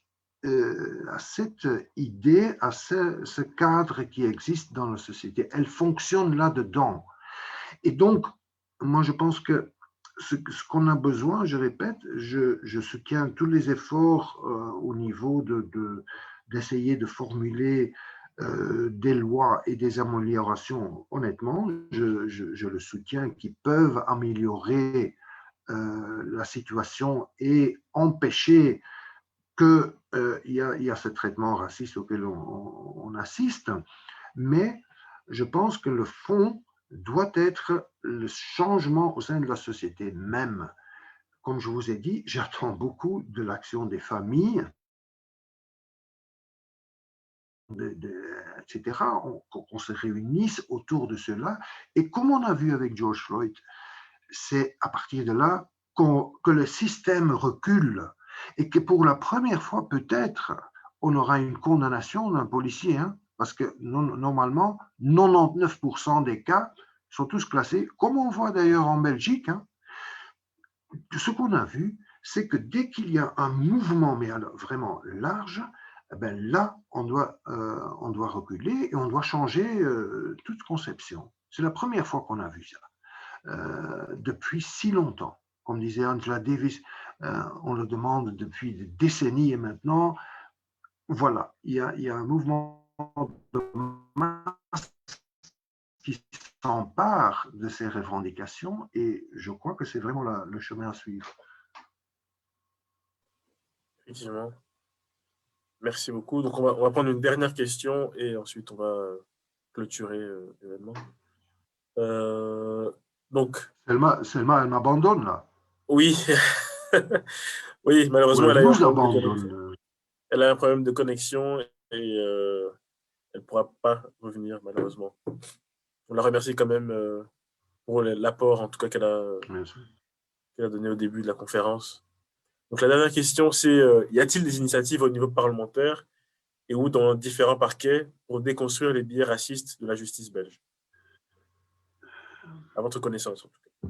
idée, à ce cadre qui existe dans la société. Elle fonctionne là-dedans. Et donc, moi, je pense que ce qu'on a besoin, je répète, je soutiens tous les efforts au niveau d'essayer de formuler des lois et des améliorations. Honnêtement, je le soutiens, qui peuvent améliorer la situation et empêcher qu'il y a ce traitement raciste auquel on assiste. Mais je pense que le fond doit être le changement au sein de la société même. Comme je vous ai dit, j'attends beaucoup de l'action des familles, etc., qu'on se réunisse autour de cela. Et comme on a vu avec George Floyd, c'est à partir de là que le système recule et que pour la première fois, peut-être, on aura une condamnation d'un policier, hein, parce que normalement, 99% des cas sont tous classés, comme on voit d'ailleurs en Belgique. Hein. Ce qu'on a vu, c'est que dès qu'il y a un mouvement, mais alors vraiment large, eh ben là, on doit reculer et on doit changer toute conception. C'est la première fois qu'on a vu ça. Depuis si longtemps. Comme disait Angela Davis, on le demande depuis des décennies et maintenant, voilà, il y a un mouvement de masse qui s'empare de ces revendications et je crois que c'est vraiment le chemin à suivre. Effectivement. Merci beaucoup. Donc, on va prendre une dernière question et ensuite, on va clôturer l'événement. Donc, Selma, elle m'abandonne là. oui, oui, malheureusement, elle a eu un nous problème de connexion. abandonne. Elle a un problème de connexion et elle ne pourra pas revenir, malheureusement. On la remercie quand même pour l'apport, en tout cas, qu'elle a donné au début de la conférence. Donc, la dernière question, c'est y a-t-il des initiatives au niveau parlementaire et ou dans différents parquets pour déconstruire les biais racistes de la justice belge? À votre connaissance, en tout cas.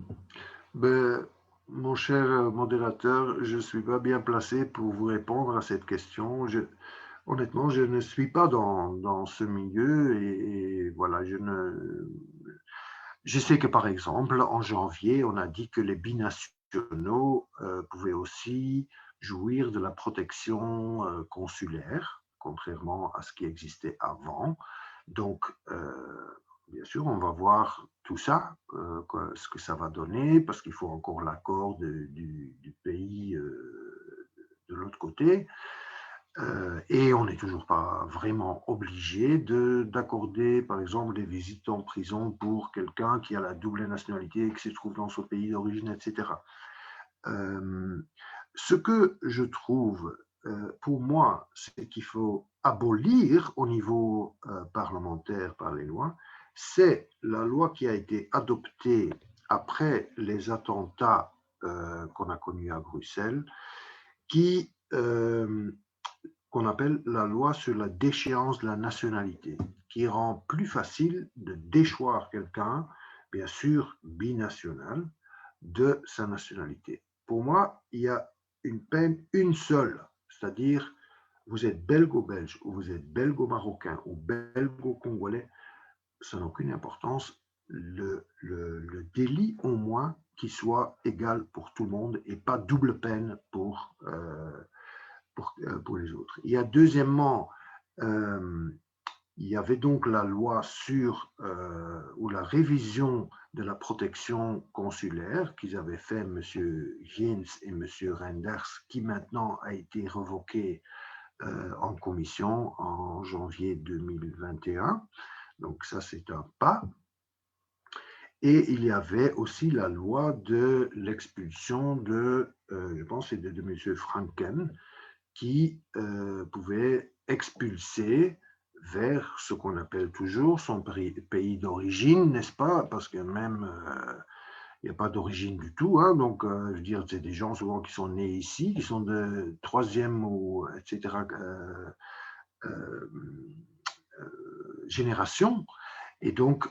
Ben, mon cher modérateur, je ne suis pas bien placé pour vous répondre à cette question. Honnêtement, je ne suis pas dans ce milieu et voilà, je sais que par exemple, en janvier, on a dit que les binationaux pouvaient aussi jouir de la protection consulaire, contrairement à ce qui existait avant. Donc, bien sûr, on va voir tout ça, ce que ça va donner, parce qu'il faut encore l'accord du pays de l'autre côté. Et on n'est toujours pas vraiment obligé d'accorder, par exemple, des visites en prison pour quelqu'un qui a la double nationalité et qui se trouve dans son pays d'origine, etc. Ce que je trouve, pour moi, c'est qu'il faut abolir au niveau parlementaire par les lois, c'est la loi qui a été adoptée après les attentats qu'on a connus à Bruxelles, qu'on appelle la loi sur la déchéance de la nationalité, qui rend plus facile de déchoir quelqu'un, bien sûr binational, de sa nationalité. Pour moi, il y a une peine, une seule, c'est-à-dire vous êtes belgo-belge ou vous êtes belgo-marocain ou belgo-congolais, ça n'a aucune importance. Le délit, au moins, qui soit égal pour tout le monde et pas double peine pour les autres. Il y a deuxièmement, il y avait donc la loi sur ou la révision de la protection consulaire qu'ils avaient fait M. Jens et M. Renders, qui maintenant a été revoquée en commission en janvier 2021. Donc ça, c'est un pas. Et il y avait aussi la loi de l'expulsion de, je pense, c'est de M. Franken, qui pouvait expulser vers ce qu'on appelle toujours son pays d'origine, n'est-ce pas? Parce que même, il n'y a pas d'origine du tout. Hein, donc, je veux dire, c'est des gens souvent qui sont nés ici, qui sont de troisième ou etc. Génération. Et donc,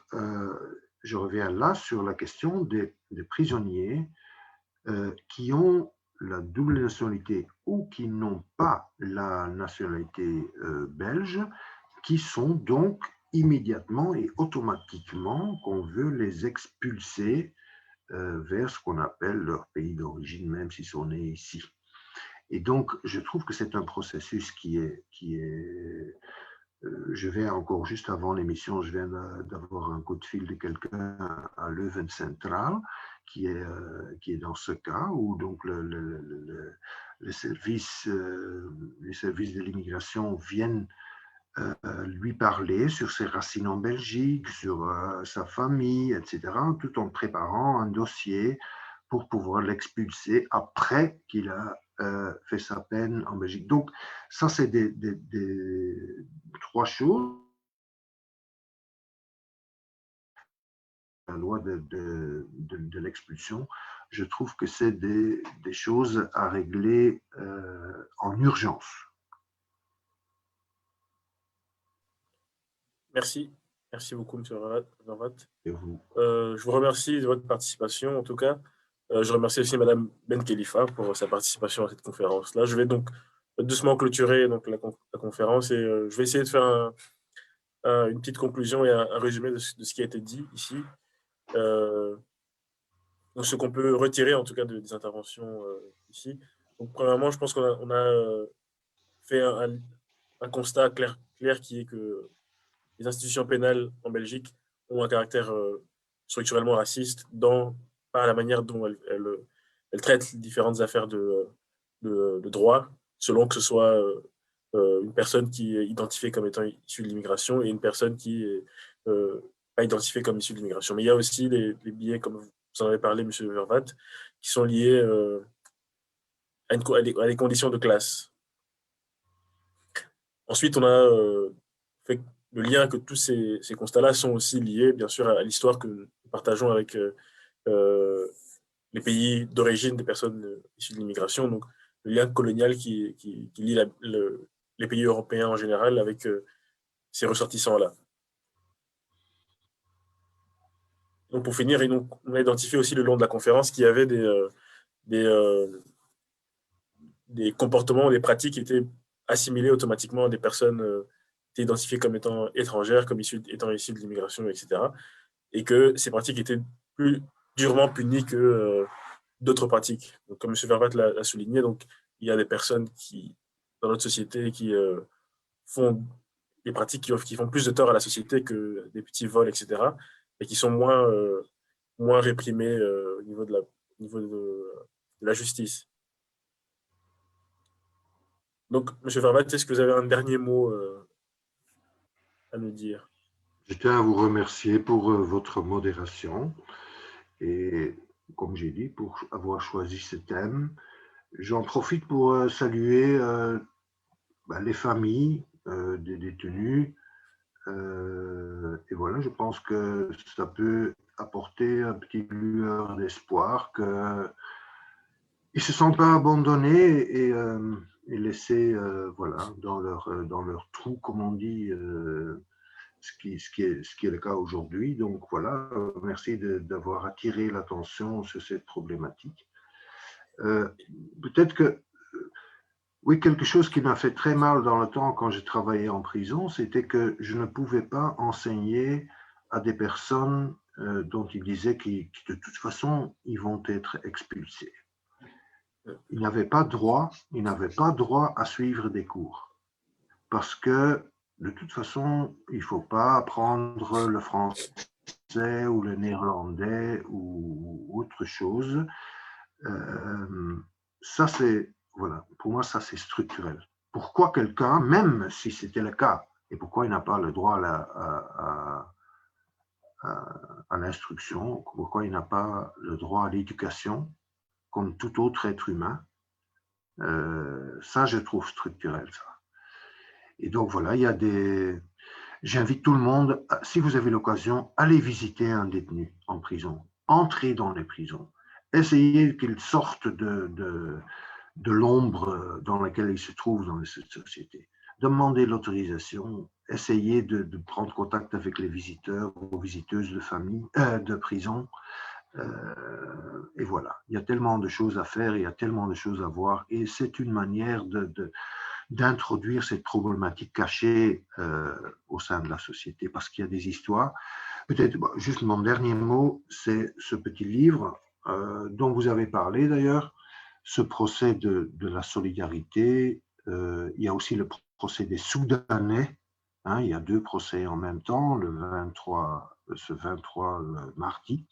je reviens là sur la question des prisonniers qui ont la double nationalité ou qui n'ont pas la nationalité belge, qui sont donc immédiatement et automatiquement qu'on veut les expulser vers ce qu'on appelle leur pays d'origine, même s'ils sont nés ici. Et donc, je trouve que c'est un processus qui est je vais encore juste avant l'émission, je viens d'avoir un coup de fil de quelqu'un à Leuven Central qui est dans ce cas où donc les services de l'immigration viennent lui parler sur ses racines en Belgique, sur sa famille, etc., tout en préparant un dossier pour pouvoir l'expulser après qu'il a fait sa peine en Belgique. Donc, ça, c'est des trois choses. La loi de l'expulsion, je trouve que c'est des choses à régler en urgence. Merci. Merci beaucoup, M. Vervat. Et vous? Je vous remercie de votre participation, en tout cas. Je remercie aussi Mme Ben Khalifa pour sa participation à cette conférence-là. Je vais donc doucement clôturer donc, la conférence et je vais essayer de faire une petite conclusion et un résumé de ce qui a été dit ici. Donc, ce qu'on peut retirer, en tout cas, des interventions ici. Donc, premièrement, je pense qu'on a fait un constat clair qui est que les institutions pénales en Belgique ont un caractère structurellement raciste par la manière dont elles traitent les différentes affaires de droit, selon que ce soit une personne qui est identifiée comme étant issue de l'immigration et une personne qui est pas identifiée comme issue de l'immigration. Mais il y a aussi les biais, comme vous en avez parlé, M. Vervat, qui sont liés à des conditions de classe. Ensuite, on a fait le lien que tous ces constats-là sont aussi liés, bien sûr, à l'histoire que nous partageons avec les pays d'origine des personnes issues de l'immigration. Donc, le lien colonial qui lie les pays européens en général avec ces ressortissants-là. Donc, pour finir, on a identifié aussi le long de la conférence qu'il y avait des comportements, des pratiques qui étaient assimilés automatiquement à des personnes identifiées comme étant étrangères, comme étant issues de l'immigration, etc. Et que ces pratiques étaient plus durement punies que d'autres pratiques. Donc, comme M. Vervat l'a souligné, donc, il y a des personnes dans notre société qui font des pratiques qui font plus de tort à la société que des petits vols, etc. Et qui sont moins réprimées au niveau de la justice. Donc, M. Vervat, est-ce que vous avez un dernier mot à nous dire? Je tiens à vous remercier pour votre modération et, comme j'ai dit, pour avoir choisi ce thème. J'en profite pour saluer les familles des détenus. Et voilà, je pense que ça peut apporter un petit lueur d'espoir qu'ils ne se sentent pas abandonnés et laissés voilà, dans leur trou, comme on dit, ce qui est le cas aujourd'hui. Donc voilà, merci d'avoir attiré l'attention sur cette problématique. Peut-être que, oui, quelque chose qui m'a fait très mal dans le temps quand j'ai travaillé en prison, c'était que je ne pouvais pas enseigner à des personnes dont ils disaient que de toute façon, ils vont être expulsés. Ils n'avaient pas droit à suivre des cours parce que de toute façon, il ne faut pas apprendre le français ou le néerlandais ou autre chose. Ça, pour moi, ça c'est structurel. Pourquoi quelqu'un, même si c'était le cas Et pourquoi il n'a pas le droit à l'instruction? Pourquoi il n'a pas le droit à l'éducation comme tout autre être humain? Ça, je trouve structurel, ça. Et donc, voilà, il y a des... J'invite tout le monde, si vous avez l'occasion, allez visiter un détenu en prison. Entrez dans les prisons. Essayez qu'il sorte de l'ombre dans laquelle il se trouve dans cette société. Demandez l'autorisation, essayez de prendre contact avec les visiteurs ou visiteuses de famille, de prison. Et voilà, il y a tellement de choses à faire, il y a tellement de choses à voir, et c'est une manière d'introduire cette problématique cachée au sein de la société, parce qu'il y a des histoires. Peut-être, juste mon dernier mot, c'est ce petit livre dont vous avez parlé d'ailleurs, ce procès de la solidarité. Il y a aussi le procès des Soudanais. Hein, il y a 2 procès en même temps, ce 23 mardi.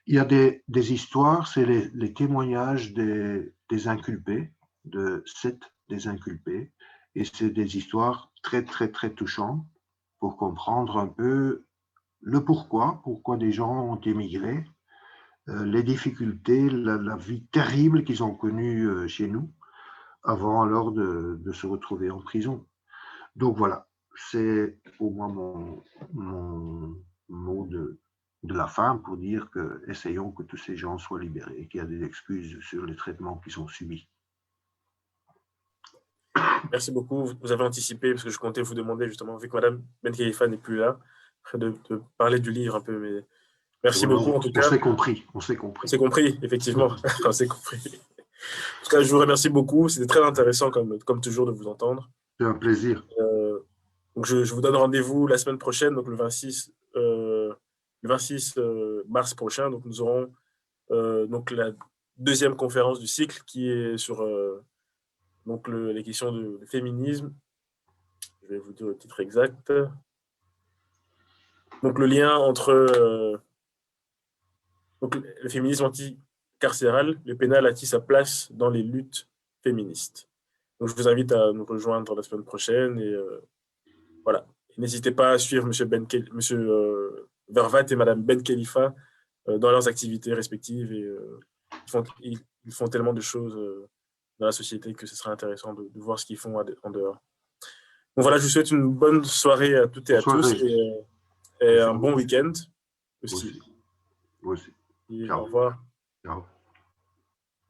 Il y a des histoires, c'est les témoignages des inculpés, de 7 des inculpés, et c'est des histoires très, très, très touchantes pour comprendre un peu le pourquoi des gens ont émigré, les difficultés, la vie terrible qu'ils ont connue chez nous, avant alors de se retrouver en prison. Donc voilà, c'est pour moi mon mot de la fin pour dire que essayons que tous ces gens soient libérés et qu'il y a des excuses sur les traitements qu'ils ont subis. Merci beaucoup. Vous avez anticipé, parce que je comptais vous demander justement, vu que Mme Ben Khalifa n'est plus là, de parler du livre un peu. Mais merci beaucoup en tout cas. On s'est compris. On s'est compris, effectivement. On s'est compris. En tout cas, je vous remercie beaucoup. C'était très intéressant, comme toujours, de vous entendre. C'est un plaisir. Donc je vous donne rendez-vous la semaine prochaine, donc le 26 mars prochain. Donc nous aurons donc la 2e conférence du cycle qui est sur donc les questions de féminisme. Je vais vous dire le titre exact. Donc le lien entre donc le féminisme anti-carcéral, le pénal a-t-il sa place dans les luttes féministes? Donc je vous invite à nous rejoindre la semaine prochaine et voilà. N'hésitez pas à suivre M. Vervat et Mme Ben Khalifa dans leurs activités respectives et ils font tellement de choses dans la société que ce sera intéressant de voir ce qu'ils font en dehors. Donc voilà, je vous souhaite une bonne soirée à toutes et à tous et un bon week-end aussi. Vous aussi. Au revoir. Ciao.